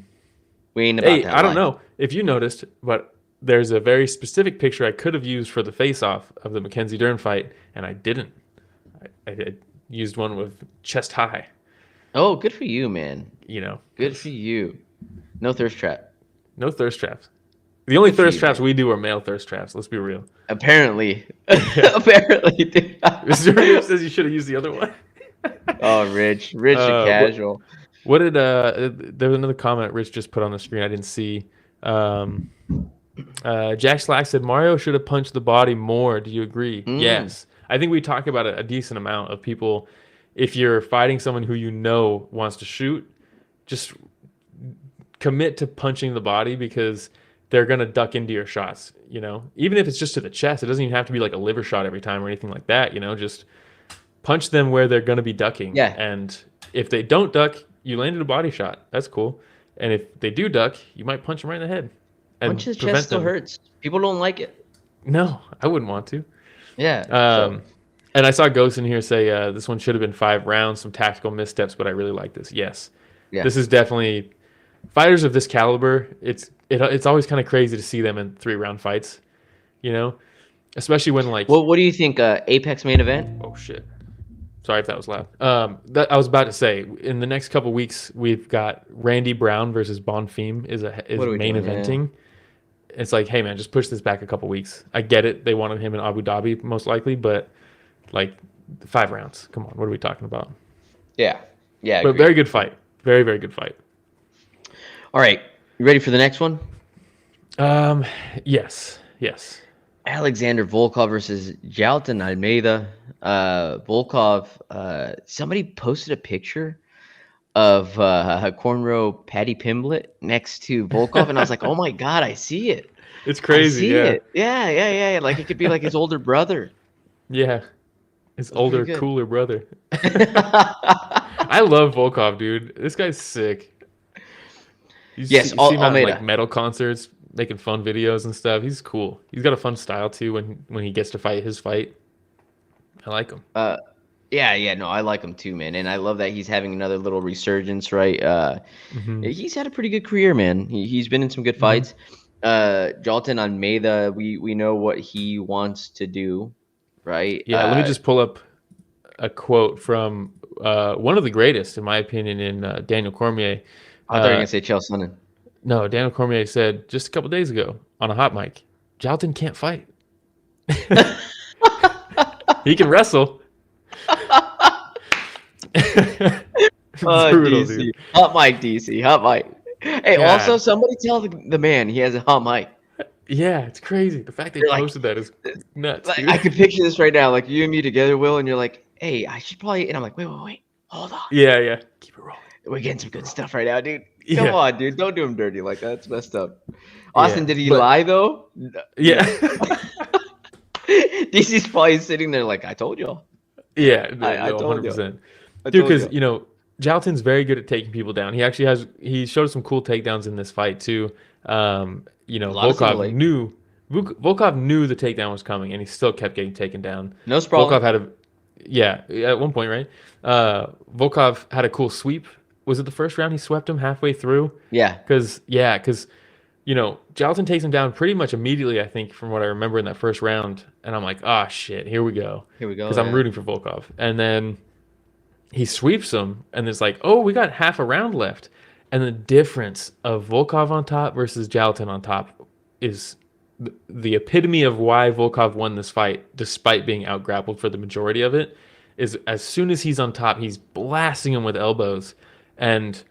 We ain't about that. I don't know if you noticed, but there's a very specific picture I could have used for the face-off of the Mackenzie Dern fight, and I didn't. I used one with chest high. Oh, good for you, man. You know. Good for you. No thirst trap. No thirst traps. The only thirst traps we do are male thirst traps. Let's be real. Apparently. Apparently, dude. Mr. Rich says you should have used the other one. Oh, Rich and casual. What did there was another comment Rich just put on the screen I didn't see. Jack Slack said Mario should have punched the body more. Do you agree? Yes. I think we talk about a decent amount of people. If you're fighting someone who you know wants to shoot, just commit to punching the body because they're going to duck into your shots, you know? Even if it's just to the chest, it doesn't even have to be like a liver shot every time or anything like that, you know? Just punch them where they're going to be ducking. Yeah. And if they don't duck, you landed a body shot. That's cool. And if they do duck, you might punch them right in the head. Punch the chest still hurts. People don't like it. No, I wouldn't want to. Yeah. And I saw Ghost in here say this one should have been 5 rounds, some tactical missteps, but I really like this. Yes. Yeah. This is definitely fighters of this caliber. It's always kind of crazy to see them in 3-round fights, you know, especially when like. Well, what do you think? Apex main event? Oh shit! Sorry if that was loud. That I was about to say. In the next couple weeks, we've got Randy Brown versus Bonfim is main eventing. Yeah. It's like, hey man, just push this back a couple weeks. I get it. They wanted him in Abu Dhabi most likely, but like 5 rounds. Come on, what are we talking about? Yeah. But very good fight. Very, very good fight. All right. You ready for the next one? Yes. Alexander Volkov versus Jailton Almeida. Volkov, somebody posted a picture of cornrow Patty Pimblett next to Volkov, and I was like, oh my God, I see it. It's crazy. It. Yeah. Like it could be like his older brother. Yeah. His older, cooler brother. I love Volkov, dude. This guy's sick. You see him at like metal concerts, making fun videos and stuff. He's cool. He's got a fun style too when he gets to fight his fight. I like him. No, I like him too, man. And I love that he's having another little resurgence, right? He's had a pretty good career, man. He's been in some good fights. Jailton Almeida, we know what he wants to do, right? Yeah, let me just pull up a quote from one of the greatest, in my opinion, in Daniel Cormier. I thought you were going to say Chael Sonnen. No, Daniel Cormier said just a couple days ago on a hot mic, Jailton can't fight. He can wrestle. Brutal, DC. Dude. Hot mic, DC. Hot mic. Hey, also, somebody tell the man he has a hot mic. Yeah, it's crazy. The fact they posted that is nuts. Like, I can picture this right now. Like, you and me together, Will, and you're like, hey, I should probably... And I'm like, wait. Hold on. Yeah. Keep it rolling. We're getting some good stuff right now, dude. Come on, dude. Don't do him dirty like that. It's messed up. Austin, did he but- lie, though? Yeah. DC's probably sitting there like, I told y'all. Yeah, I no, told you. 100%. I Dude, told because, y'all. you know, Jailton's very good at taking people down. He actually he showed some cool takedowns in this fight, too. You know, A lot of single leg. Volkov knew the takedown was coming, and he still kept getting taken down. No sprawl. Volkov had at one point, right? Volkov had a cool sweep. Was it the first round he swept him halfway through? Yeah. Because, you know, Jailton takes him down pretty much immediately, I think, from what I remember in that first round. And I'm like, shit, here we go. Because I'm rooting for Volkov. And then he sweeps him, and it's like, we got half a round left. And the difference of Volkov on top versus Jailton on top is the epitome of why Volkov won this fight, despite being outgrappled for the majority of it, is as soon as he's on top, he's blasting him with elbows. And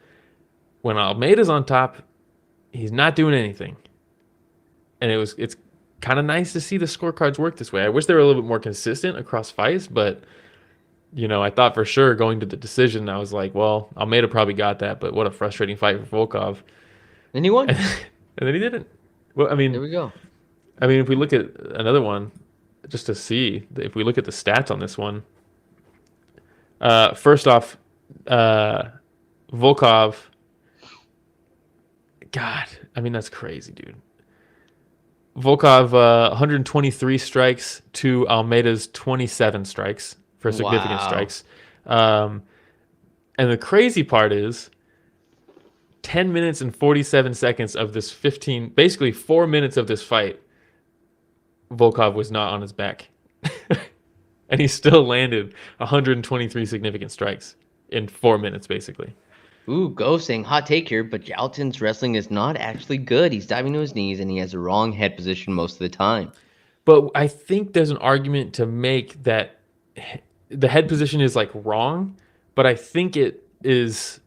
when Almeida's on top, he's not doing anything. And it's kind of nice to see the scorecards work this way. I wish they were a little bit more consistent across fights, but you know, I thought for sure going to the decision, I was like, well, Almeida probably got that, but what a frustrating fight for Volkov. And he won. And then he didn't. Well, I mean, There we go. I mean, if we look at another one, just to see, if we look at the stats on this one, first off, Volkov, God, I mean, that's crazy, dude. Volkov, 123 strikes to Almeida's 27 strikes for significant strikes. And the crazy part is 10 minutes and 47 seconds of this basically 4 minutes of this fight, Volkov was not on his back. And he still landed 123 significant strikes in 4 minutes, basically. Ooh, Go saying hot take here, but Jailton's wrestling is not actually good. He's diving to his knees, and he has the wrong head position most of the time. But I think there's an argument to make that the head position is like wrong, but I think it is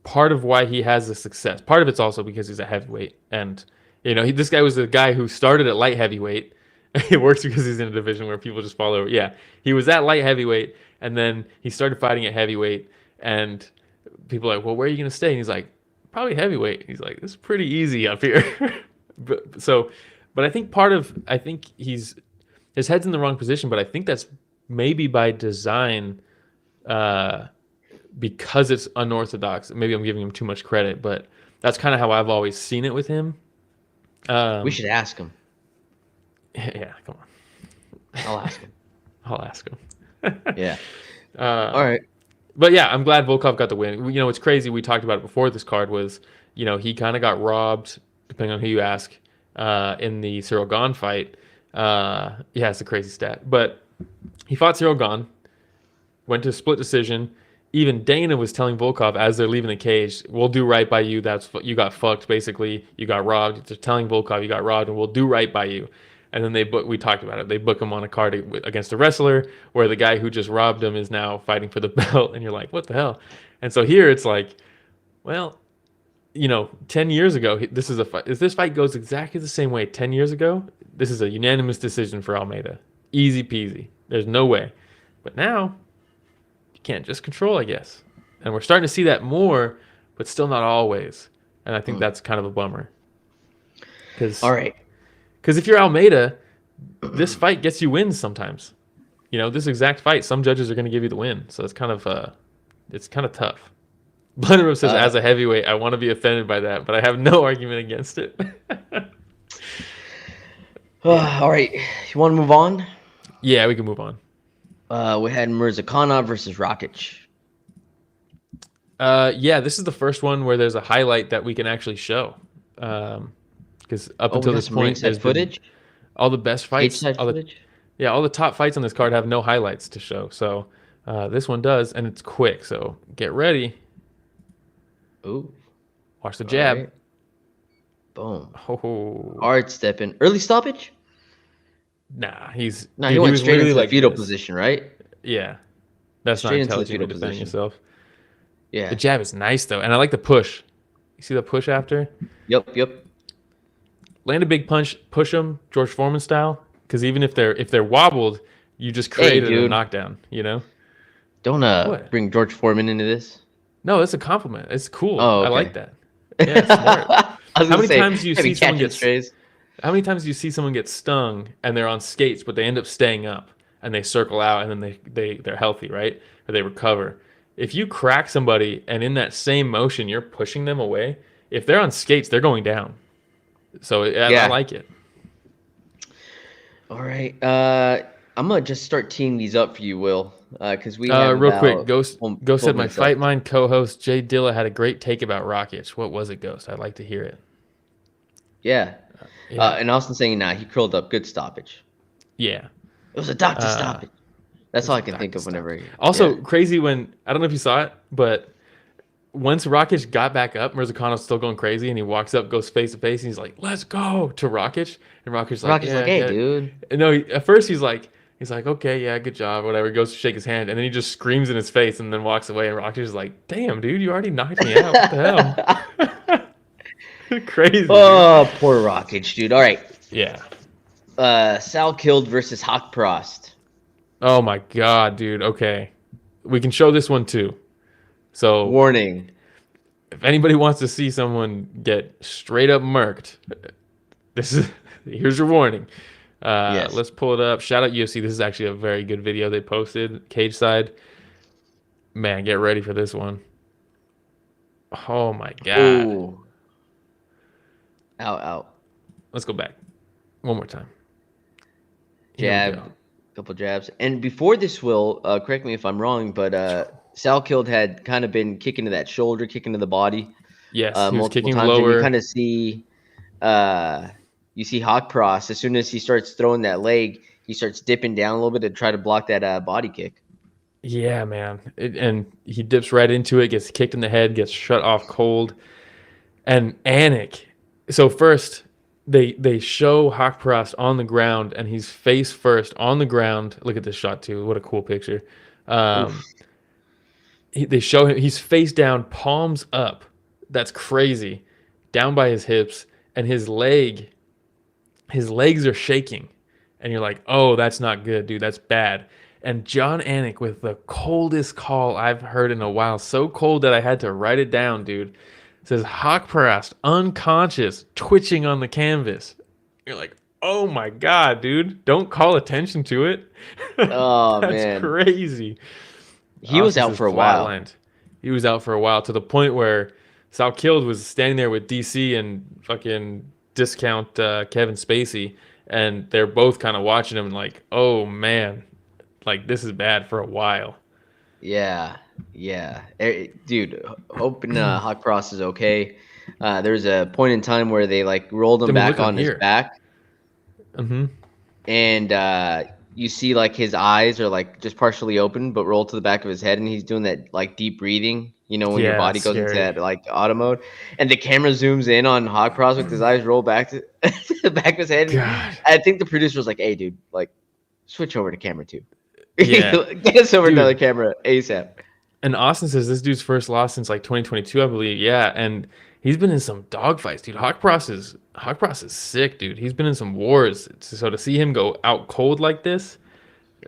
part of why he has the success. Part of it's also because he's a heavyweight, and you know, this guy was the guy who started at light heavyweight. It works because he's in a division where people just fall over. Yeah, he was at light heavyweight, and then he started fighting at heavyweight, and people are like, well, where are you going to stay? And he's like, probably heavyweight. He's like, this is pretty easy up here. but I think his head's in the wrong position, but I think that's maybe by design, because it's unorthodox. Maybe I'm giving him too much credit, but that's kind of how I've always seen it with him. We should ask him. Yeah, come on. I'll ask him. I'll ask him. Yeah. All right. But yeah, I'm glad Volkov got the win. You know, it's crazy. We talked about it before this card was, you know, he kind of got robbed, depending on who you ask, in the Ciryl Gane fight. Yeah, it's a crazy stat. But he fought Ciryl Gane, went to a split decision. Even Dana was telling Volkov as they're leaving the cage, we'll do right by you. You got fucked, basically. You got robbed. They're telling Volkov you got robbed, and we'll do right by you. And then we talked about it. They book him on a card against a wrestler where the guy who just robbed him is now fighting for the belt. And you're like, what the hell? And so here it's like, well, you know, 10 years ago, if this fight goes exactly the same way 10 years ago, this is a unanimous decision for Almeida. Easy peasy. There's no way. But now, you can't just control, I guess. And we're starting to see that more, but still not always. And I think that's kind of a bummer. All right. Because if you're Almeida, this fight gets you wins sometimes. You know, this exact fight, some judges are going to give you the win. So it's kind of tough. Blunderbook says, as a heavyweight, I want to be offended by that, but I have no argument against it. All right. You want to move on? Yeah, we can move on. We had Murzakanov versus Rakić. Yeah, this is the first one where there's a highlight that we can actually show. Because up until this point, there's footage. All the best fights, footage. All the top fights on this card have no highlights to show. So this one does, and it's quick. So get ready. Ooh. Watch the jab. Right. Boom. Oh. Hard stepping. Early stoppage? Nah, he went straight into the fetal position, right? Yeah. That's Straight not into the intelligent fetal defending position. yourself. Yeah. The jab is nice, though, and I like the push. You see the push after? Yep. Land a big punch, push them, George Foreman style. Because even if they're wobbled, you just created a knockdown. You know. Don't bring George Foreman into this. No, it's a compliment. It's cool. Oh, okay. I like that. Yeah, smart. I was How gonna many say, times do you maybe see someone catching get strays? How many times do you see someone get stung and they're on skates, but they end up staying up and they circle out and then they're healthy, right? Or they recover. If you crack somebody and in that same motion you're pushing them away, if they're on skates, they're going down. So I Yeah. like it. All right. I'm gonna just start teeing these up for you, Will, because we have Real about quick, Ghost 12 said my minutes Fight left. Mind co-host Jay Dilla had a great take about Rakić. What was it, Ghost? I'd like to hear it. Yeah. Yeah. And Austin saying, nah, he curled up. Good stoppage. Yeah. It was a doctor stoppage. That's all I can think of whenever. Also, yeah. crazy when, I don't know if you saw it, but once Rakić got back up, Murzakanov's still going crazy, and he walks up, goes face to face, and he's like, "Let's go" to Rakić, and Rakic's like, Rocky's like, hey, dude. And no, at first he's like, okay, yeah, good job, whatever. He goes to shake his hand, and then he just screams in his face, and then walks away. And Rakić is like, "Damn, dude, you already knocked me out. What the hell?" Crazy. Oh, dude. Poor Rakić, dude. All right. Yeah. Salkilld versus Haqparast. Oh my god, dude. Okay, we can show this one too. So warning: if anybody wants to see someone get straight up murked, here's your warning. Yes. Let's pull it up. Shout out UFC. This is actually a very good video they posted. Cage side. Man, get ready for this one. Oh my god. Ooh. Out. Let's go back. One more time. Jab. Couple jabs. And before this, Will, correct me if I'm wrong, but Salkilld had kind of been kicking to that shoulder, kicking to the body. Yes, he was kicking times, lower. And you kind of see, you see Haqparast, as soon as he starts throwing that leg, he starts dipping down a little bit to try to block that body kick. Yeah, man. And he dips right into it, gets kicked in the head, gets shut off cold. And Anik. So first, they show Haqparast on the ground, and he's face first on the ground. Look at this shot, too. What a cool picture. They show him, he's face down, palms up. That's crazy. Down by his hips, and his legs are shaking. And you're like, oh, that's not good, dude. That's bad. And John Anik with the coldest call I've heard in a while. So cold that I had to write it down, dude. Says Haqparast unconscious, twitching on the canvas. You're like, oh my god, dude! Don't call attention to it. Oh That's man, crazy. He was out for a while. He was out for a while to the point where Salkilld was standing there with DC and fucking discount Kevin Spacey, and they're both kind of watching him like, oh man, like this is bad for a while. Yeah. Dude, hoping Haqparast is okay. There's a point in time where they like rolled him back on his back. Mm-hmm. And you see like his eyes are like just partially open but rolled to the back of his head, and he's doing that like deep breathing, you know, when your body goes into that like auto mode, and the camera zooms in on Haqparast with his eyes rolled back to the back of his head. I think the producer was like, hey dude, like switch over to camera 2. Yeah. Get us over another camera ASAP. And Austin says this dude's first loss since like 2022, I believe. Yeah, and he's been in some dogfights, dude. Haqparast is sick, dude. He's been in some wars. So to see him go out cold like this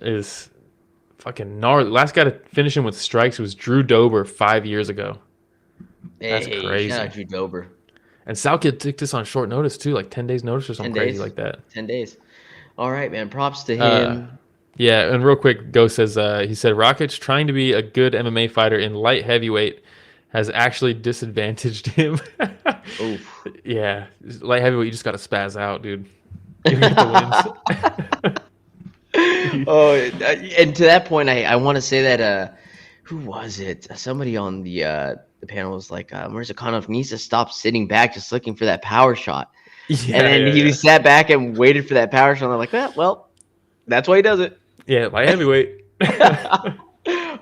is fucking gnarly. Last guy to finish him with strikes was Drew Dober 5 years ago. That's crazy. Shout out Drew Dober. And Salkilld took this on short notice too, like 10 days notice or something crazy like that. 10 days. All right, man. Props to him. Yeah, and real quick, Go says, he said, Rakić trying to be a good MMA fighter in light heavyweight has actually disadvantaged him. Oof. Yeah, light heavyweight, you just got to spaz out, dude. You get the wins. Oh, and to that point, I want to say that, who was it? Somebody on the panel was like, Murzakanov needs to stop sitting back just looking for that power shot. Yeah, and then he sat back and waited for that power shot. And I'm like, well, that's why he does it. Yeah, light heavyweight.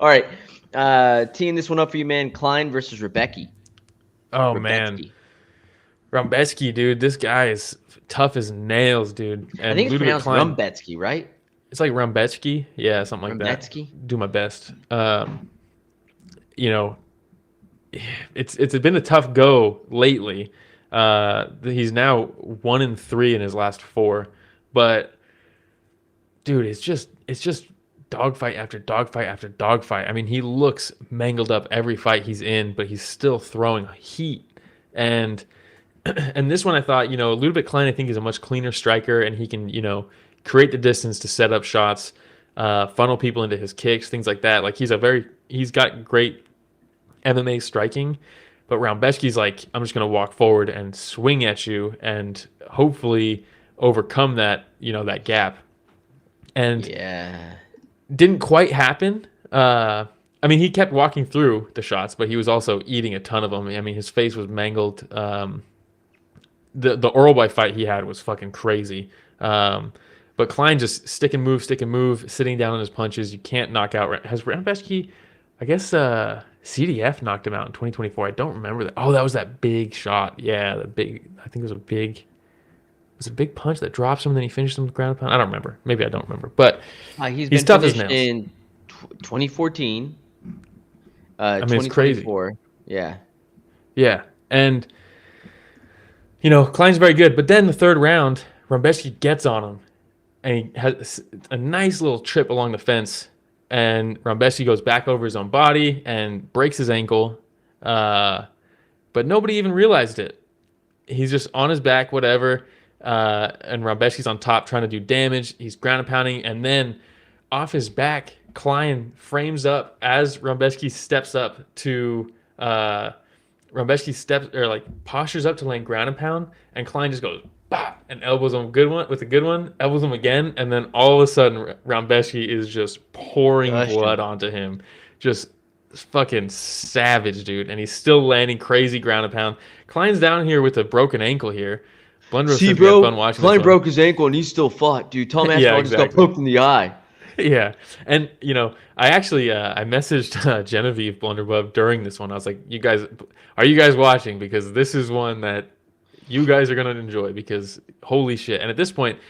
All right. Teeing this one up for you, man. Klein versus Rębecki. Oh, man. Rębecki, dude. This guy is tough as nails, dude. And I think it's pronounced Rębecki, right? It's like Rębecki. Yeah, something like Rębecki? that. Do my best. You know, it's been a tough go lately. He's now 1-3 in his last 4. But, dude, it's just dogfight after dogfight after dogfight. I mean, he looks mangled up every fight he's in, but he's still throwing heat. And and this one I thought, Ľudovít Klein I think is a much cleaner striker, and he can, create the distance to set up shots, funnel people into his kicks, things like that. Like he's got great MMA striking, but Rębecki's like, I'm just going to walk forward and swing at you and hopefully overcome that, that gap. And didn't quite happen. I mean, he kept walking through the shots, but he was also eating a ton of them. I mean, his face was mangled. The Orlby fight he had was fucking crazy. But Klein just stick and move, sitting down on his punches. You can't knock out. Has Rębecki, I guess CDF knocked him out in 2024. I don't remember that. Oh, that was that big shot. Yeah, I think it was a big punch that drops him and then he finished him with ground pound. I don't remember. Maybe I don't remember. But he's tough as nails. In 2014. I mean, it's crazy. Yeah. Yeah. And, Klein's very good. But then the third round, Rębecki gets on him. And he has a nice little trip along the fence. And Rębecki goes back over his own body and breaks his ankle. But nobody even realized it. He's just on his back, whatever. And Rębecki's on top trying to do damage. He's ground and pounding. And then off his back, Klein frames up as Rębecki steps up to postures up to land ground and pound, and Klein just goes bah, and elbows him with a good one, elbows him again, and then all of a sudden Rębecki is just pouring blood onto him, just fucking savage, dude, and he's still landing crazy ground and pound. Klein's down here with a broken ankle here. See, bro, fun watching Klein broke his ankle and he still fought, dude. Tom Aspinall just got poked in the eye. Yeah, and I actually I messaged Genevieve Blunderbub during this one. I was like, are you guys watching? Because this is one that you guys are gonna enjoy, because holy shit. And at this point,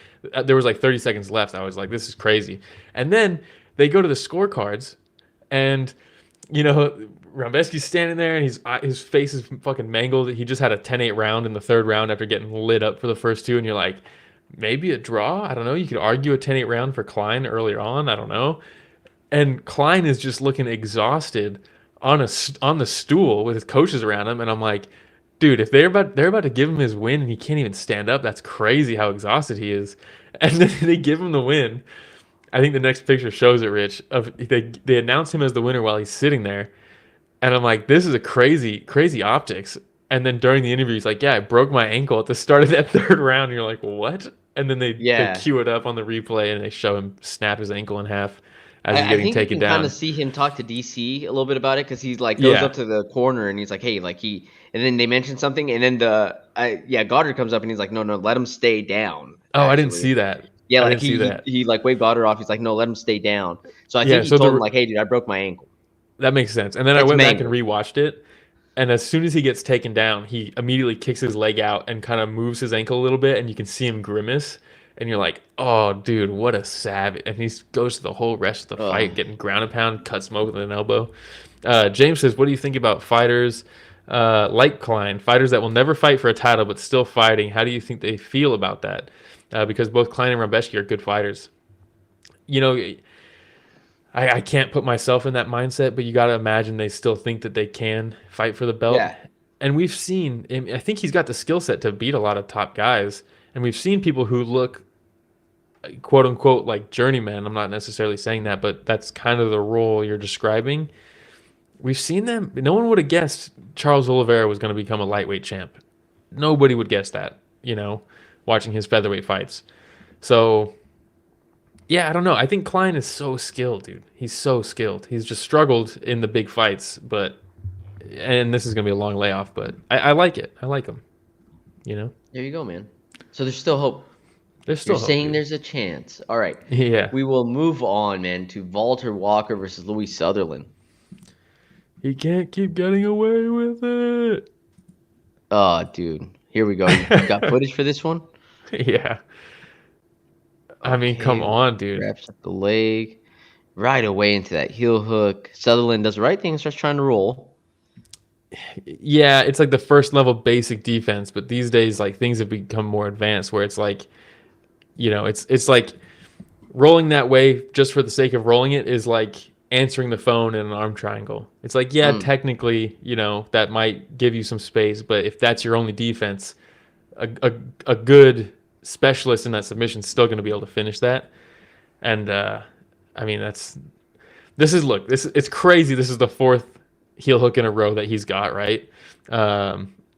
there was like 30 seconds left. I was like, this is crazy. And then they go to the scorecards, and Rębecki's standing there, and his face is fucking mangled. He just had a 10-8 round in the third round after getting lit up for the first two, and you're like, maybe a draw? I don't know. You could argue a 10-8 round for Klein earlier on. I don't know. And Klein is just looking exhausted on the stool with his coaches around him, and I'm like, dude, if they're about to give him his win and he can't even stand up, that's crazy how exhausted he is. And then they give him the win. I think the next picture shows it, Rich. They announce him as the winner while he's sitting there, and I'm like, this is a crazy, crazy optics. And then during the interview, he's like, yeah, I broke my ankle at the start of that third round. And you're like, what? And then they cue it up on the replay, and they show him snap his ankle in half as he's getting taken down. I think you can kind of see him talk to DC a little bit about it, because he's like goes up to the corner and he's like, hey, like and then they mention something, and then Goddard comes up and he's like, no, let him stay down. Oh, actually. I didn't see that. Yeah, like he like waved Goddard off. He's like, no, let him stay down. So I think he told him like, hey, dude, I broke my ankle. That makes sense. And then I went back and rewatched it. And as soon as he gets taken down, he immediately kicks his leg out and kind of moves his ankle a little bit, and you can see him grimace. And you're like, oh, dude, what a savage. And he goes to the whole rest of the fight, getting ground and pound, cut smoke with an elbow. James says, what do you think about fighters like Klein, fighters that will never fight for a title but still fighting? How do you think they feel about that? Because both Klein and Rębecki are good fighters. I can't put myself in that mindset, but you got to imagine they still think that they can fight for the belt. Yeah. And we've seen, I think he's got the skill set to beat a lot of top guys. And we've seen people who look, quote unquote, like journeymen. I'm not necessarily saying that, but that's kind of the role you're describing. We've seen them. No one would have guessed Charles Oliveira was going to become a lightweight champ. Nobody would guess that, watching his featherweight fights. So, yeah, I don't know. I think Klein is so skilled, dude. He's so skilled. He's just struggled in the big fights, and this is going to be a long layoff, but I like it. I like him, There you go, man. So there's still hope. There's still You're hope, saying dude. There's a chance. All right. Yeah. We will move on, man, to Valter Walker versus Louie Sutherland. He can't keep getting away with it. Oh, dude. Here we go. You got footage for this one? Yeah. I mean, come on, dude. Wraps up the leg. Right away into that heel hook. Sutherland does the right thing and starts trying to roll. Yeah, it's like the first level basic defense, but these days, like, things have become more advanced where it's like, it's like rolling that way just for the sake of rolling it is like answering the phone in an arm triangle. It's like, yeah, technically, that might give you some space, but if that's your only defense, a good specialist in that submission is still going to be able to finish that. And I mean, it's crazy. This is the fourth heel hook in a row that he's got, right?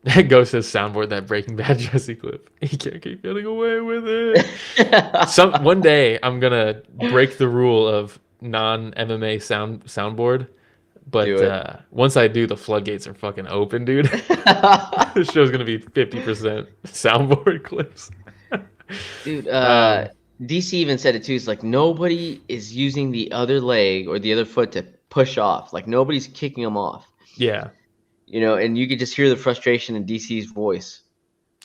It goes to his soundboard, that Breaking Bad Jesse clip. He can't keep getting away with it. One day I'm gonna break the rule of non-MMA soundboard, but once I do, the floodgates are fucking open, dude. The show's gonna be 50% soundboard clips. Dude, DC even said it too. It's like nobody is using the other leg or the other foot to push off. Like nobody's kicking them off. Yeah. And you could just hear the frustration in DC's voice.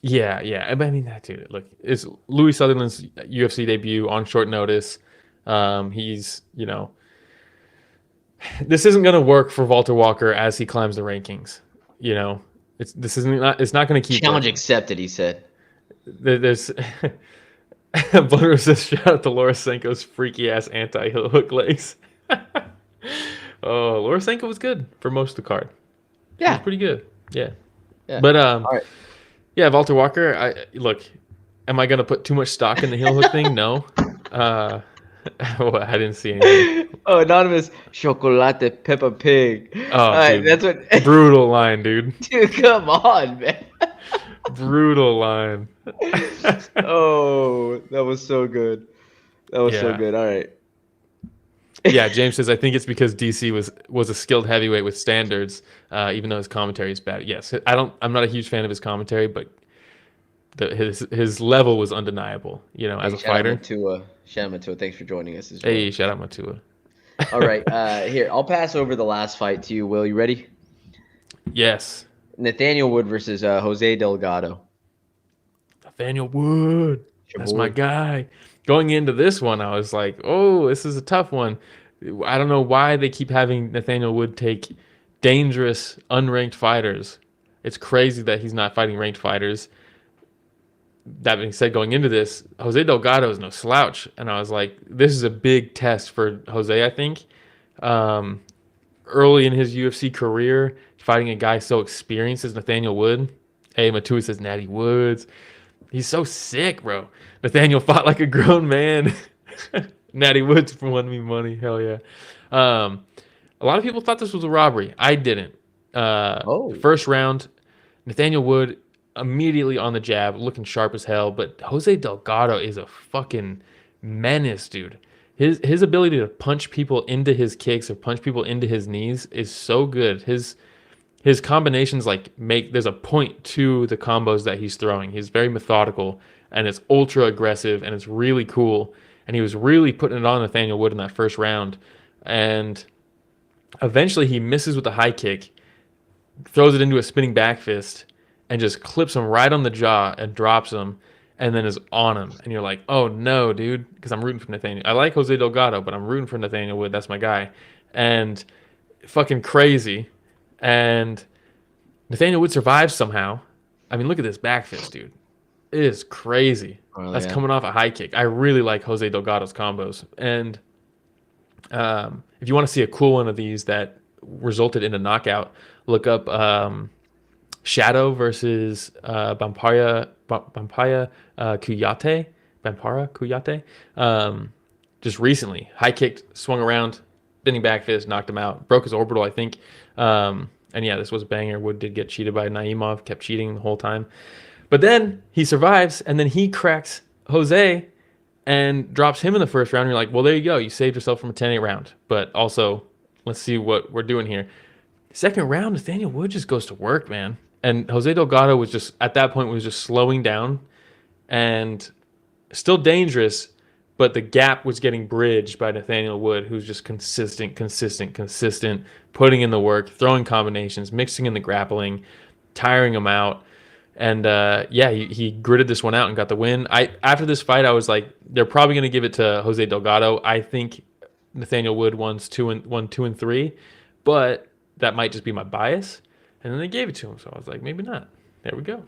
Yeah. I mean, that dude, look, it's Louie Sutherland's UFC debut on short notice. He's, this isn't going to work for Walter Walker as he climbs the rankings. It's not going to keep challenge working. Accepted, he said. There's Blood Resist, shout out to Lorosenko's freaky ass anti-heel hook legs. Oh, Lorosenko was good for most of the card. Yeah, he was pretty good. Yeah. But all right. Yeah, Walter Walker. Am I gonna put too much stock in the heel hook thing? No. I didn't see anything. Oh, anonymous chocolate Peppa Pig. Oh, right, that's what. Brutal line, dude. Dude, come on, man. Brutal line. Oh, that was so good. So good. All right. Yeah, James says, I think it's because DC was a skilled heavyweight with standards, even though his commentary is bad. Yes, I'm not a huge fan of his commentary, but his level was undeniable. As a fighter. Shout out Matua. Thanks for joining us. Hey, shout out Matua. All right, here I'll pass over the last fight to you. Will, you ready? Yes. Nathaniel Wood versus Jose Delgado. Nathaniel Wood. That's my guy. Going into this one, I was like, oh, this is a tough one. I don't know why they keep having Nathaniel Wood take dangerous, unranked fighters. It's crazy that he's not fighting ranked fighters. That being said, going into this, Jose Delgado is no slouch. And I was like, this is a big test for Jose, I think. Early in his UFC career, fighting a guy so experienced as Nathaniel Wood. Hey, Mateusz says Natty Woods. He's so sick, bro. Nathaniel fought like a grown man. Natty Woods won me money. Hell yeah. A lot of people thought this was a robbery. I didn't. First round, Nathaniel Wood immediately on the jab, looking sharp as hell. But Jose Delgado is a fucking menace, dude. His ability to punch people into his kicks or punch people into his knees is so good. His combinations there's a point to the combos that he's throwing. He's very methodical and it's ultra aggressive and it's really cool. And he was really putting it on Nathaniel Wood in that first round. And eventually he misses with a high kick, throws it into a spinning back fist, and just clips him right on the jaw and drops him, and then is on him. And you're like, oh no, dude, because I'm rooting for Nathaniel. I like Jose Delgado, but I'm rooting for Nathaniel Wood. That's my guy. And fucking crazy. And Nathaniel Wood survives somehow. I mean, look at this back fist, dude. It is crazy. Oh, that's coming off a high kick. I really like Jose Delgado's combos. And if you want to see a cool one of these that resulted in a knockout, look up Shadow versus Bampara Kuyate. Just recently. High kicked, swung around, spinning back fist, knocked him out. Broke his orbital, I think. And yeah, this was a banger. Wood did get cheated by Naimov, kept cheating the whole time. But then he survives, and then he cracks Jose and drops him in the first round. You're like, well, there you go. You saved yourself from a 10-8 round. But also, let's see what we're doing here. Second round, Nathaniel Wood just goes to work, man. And Jose Delgado was just, at that point, was just slowing down and still dangerous, but the gap was getting bridged by Nathaniel Wood, who's just consistent, putting in the work, throwing combinations, mixing in the grappling, tiring him out. And he gritted this one out and got the win. After this fight, I was like, they're probably going to give it to Jose Delgado. I think Nathaniel Wood won 2 and 3, but that might just be my bias. And then they gave it to him, so I was like, maybe not. There we go.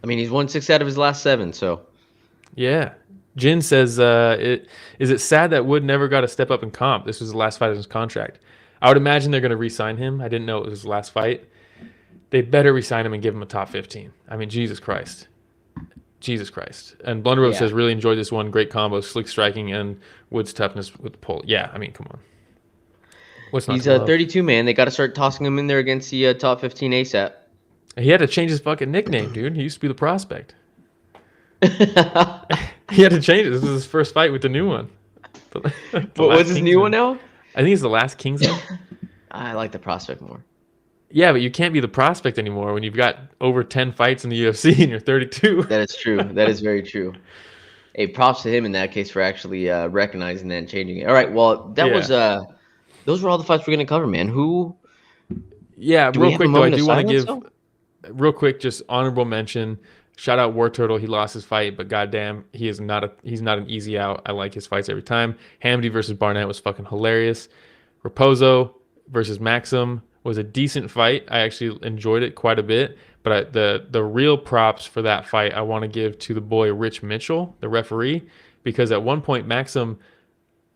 I mean, he's won 6 out of his last 7, so. Yeah. Jin says, is it sad that Wood never got a step up in comp? This was the last fight of his contract. I would imagine they're going to re-sign him. I didn't know it was his last fight. They better re-sign him and give him a top 15. I mean, Jesus Christ. Jesus Christ. And Blunderboat says, really enjoyed this one. Great combo, slick striking, and Wood's toughness with the pull. Yeah, I mean, come on. What's not He's a 32 man. They got to start tossing him in there against the top 15 ASAP. He had to change his fucking nickname, dude. He used to be the Prospect. He had to change it. This was his first fight with the new one. What's his new one now? I think it's the Last Kingsman. I like the Prospect more. Yeah, but you can't be the Prospect anymore when you've got over 10 fights in the UFC and you're 32. That is true. That is very true. Hey, props to him in that case for actually recognizing that and changing it. All right, well, that was those were all the fights we're going to cover, man. Who? Yeah, real quick though, I do want to give real quick just honorable mention. Shout out War Turtle. He lost his fight, but goddamn, he's not an easy out. I like his fights every time. Hamdi versus Barnett was fucking hilarious. Raposo versus Maxim was a decent fight. I actually enjoyed it quite a bit. But the real props for that fight I want to give to the boy Rich Mitchell, the referee, because at one point Maxim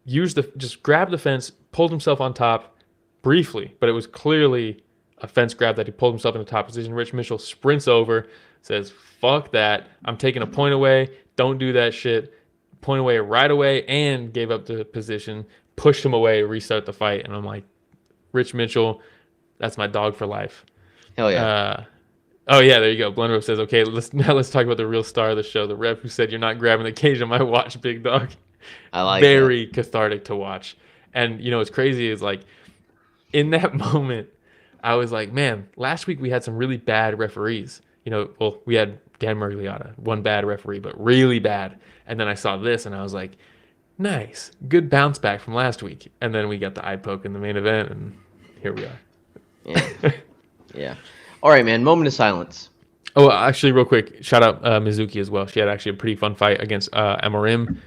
just grabbed the fence, pulled himself on top briefly, but it was clearly a fence grab that he pulled himself in the top position. Rich Mitchell sprints over, says, fuck that. I'm taking a point away. Don't do that shit. Point away right away, and gave up the position, pushed him away, restart the fight. And I'm like, Rich Mitchell, that's my dog for life. Hell yeah. Oh, yeah, there you go. Blunderbook says, okay, let's talk about the real star of the show, the ref who said you're not grabbing the cage on my watch, big dog. I like Very cathartic to watch. And, you know, what's crazy is, like, in that moment, I was like, man, last week we had some really bad referees. You know, well, we had Dan Murgliata, one bad referee, but really bad. And then I saw this, and I was like, nice. Good bounce back from last week. And then we got the eye poke in the main event, and here we are. Yeah. Yeah. All right, man. Moment of silence. Oh, actually, real quick, shout out Mizuki as well. She had actually a pretty fun fight against Amorim.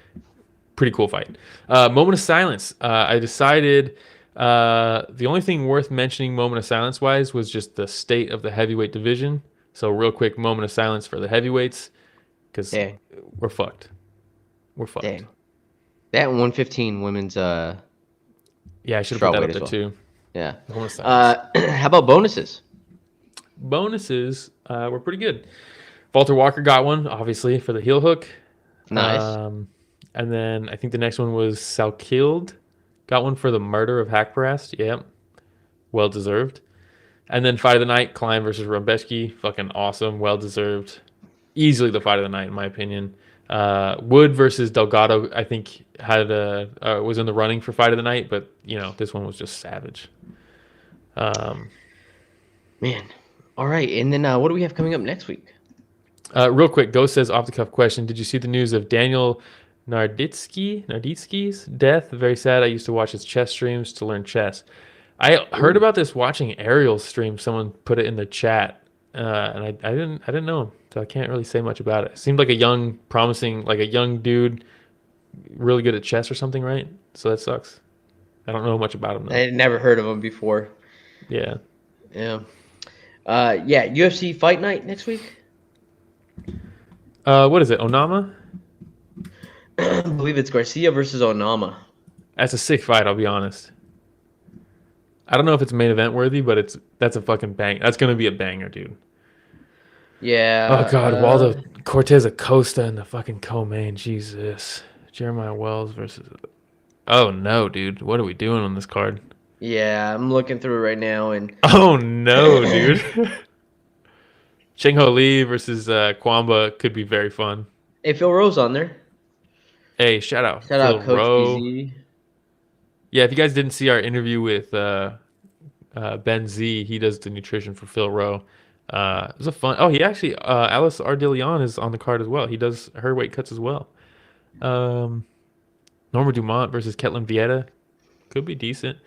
Pretty cool fight. Moment of silence. I decided the only thing worth mentioning moment of silence-wise was just the state of the heavyweight division. So real quick, moment of silence for the heavyweights, because we're fucked. We're fucked. Dang. That 115 women's yeah, I should have put that up there too. Yeah. Moment of silence. How about bonuses? Bonuses were pretty good. Valter Walker got one, obviously, for the heel hook. Nice. And then I think the next one was Salkilld. Got one for the murder of Haqparast. Yeah. Well deserved. And then fight of the night, Klein versus Rębecki. Fucking awesome. Well deserved. Easily the fight of the night, in my opinion. Wood versus Delgado, I think, was in the running for fight of the night, but, you know, this one was just savage. Man. All right. And then what do we have coming up next week? Real quick, Ghost says, off the cuff question. Did you see the news of Daniel Narditsky's death? Very sad. I used to watch his chess streams to learn chess. I heard about this watching Ariel's stream. Someone put it in the chat, and I didn't know him, so I can't really say much about it. Seemed like a young, promising, like a young dude, really good at chess or something, right? So that sucks. I don't know much about him, though. I had never heard of him before. Yeah. Yeah. Yeah, UFC Fight Night next week? What is it, Onama? I believe it's Garcia versus Onama. That's a sick fight, I'll be honest. I don't know if it's main event worthy, but that's a fucking bang. That's going to be a banger, dude. Yeah. Oh, God. Waldo Cortez Acosta in the fucking co-main. Jesus. Jeremiah Wells versus... Oh, no, dude. What are we doing on this card? Yeah, I'm looking through it right now. And oh, no, dude. Cheng Ho Lee versus Kwamba could be very fun. Hey, Phil Rowe's on there. Hey, shout out Coach BZ. Yeah, if you guys didn't see our interview with Ben Z, he does the nutrition for Phil Rowe. It was a fun... Oh, he actually... Alice Ardillion is on the card as well. He does her weight cuts as well. Norma Dumont versus Ketlin Vieta. Could be decent.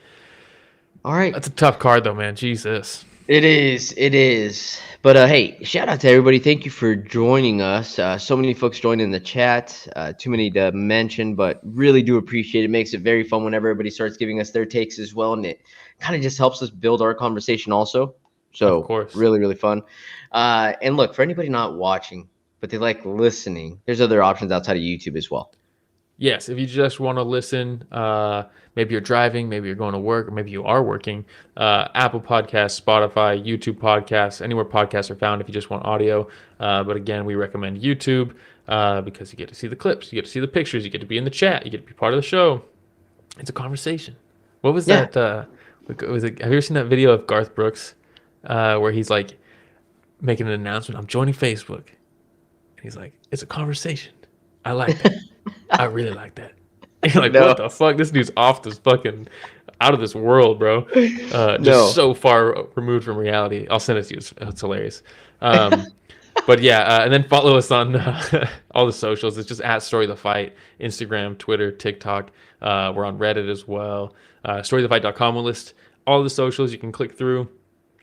All right. That's a tough card, though, man. Jesus. It is. It is. But, hey, shout out to everybody. Thank you for joining us. So many folks joined in the chat. Too many to mention, but really do appreciate it. It makes it very fun whenever everybody starts giving us their takes as well, and it kind of just helps us build our conversation also. So, of course. Really, really fun. And look, for anybody not watching, but they like listening, there's other options outside of YouTube as well. Yes, if you just want to listen, maybe you're driving, maybe you're going to work, or maybe you are working, Apple Podcasts, Spotify, YouTube Podcasts, anywhere podcasts are found if you just want audio. But again, we recommend YouTube because you get to see the clips, you get to see the pictures, you get to be in the chat, you get to be part of the show. It's a conversation. What was that? Have you ever seen that video of Garth Brooks where he's like making an announcement, I'm joining Facebook. And he's like, it's a conversation. I like that. I really like that. And you're like, what the fuck? This dude's off this fucking out of this world, bro. Just so far removed from reality. I'll send it to you. It's hilarious. But yeah, and then follow us on all the socials. It's just at Story the Fight, Instagram, Twitter, TikTok. We're on Reddit as well. StoryTheFight.com will list all the socials. You can click through.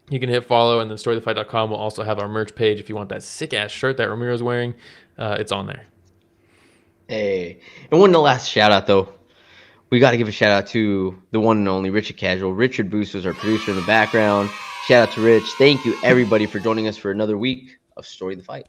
You can hit follow, and then StoryTheFight.com will also have our merch page. If you want that sick-ass shirt that Ramiro's wearing, it's on there. Hey, and one last shout out though. We got to give a shout out to the one and only Richard Casual. Richard Boost was our producer in the background. Shout out to Rich. Thank you everybody for joining us for another week of Story the Fight.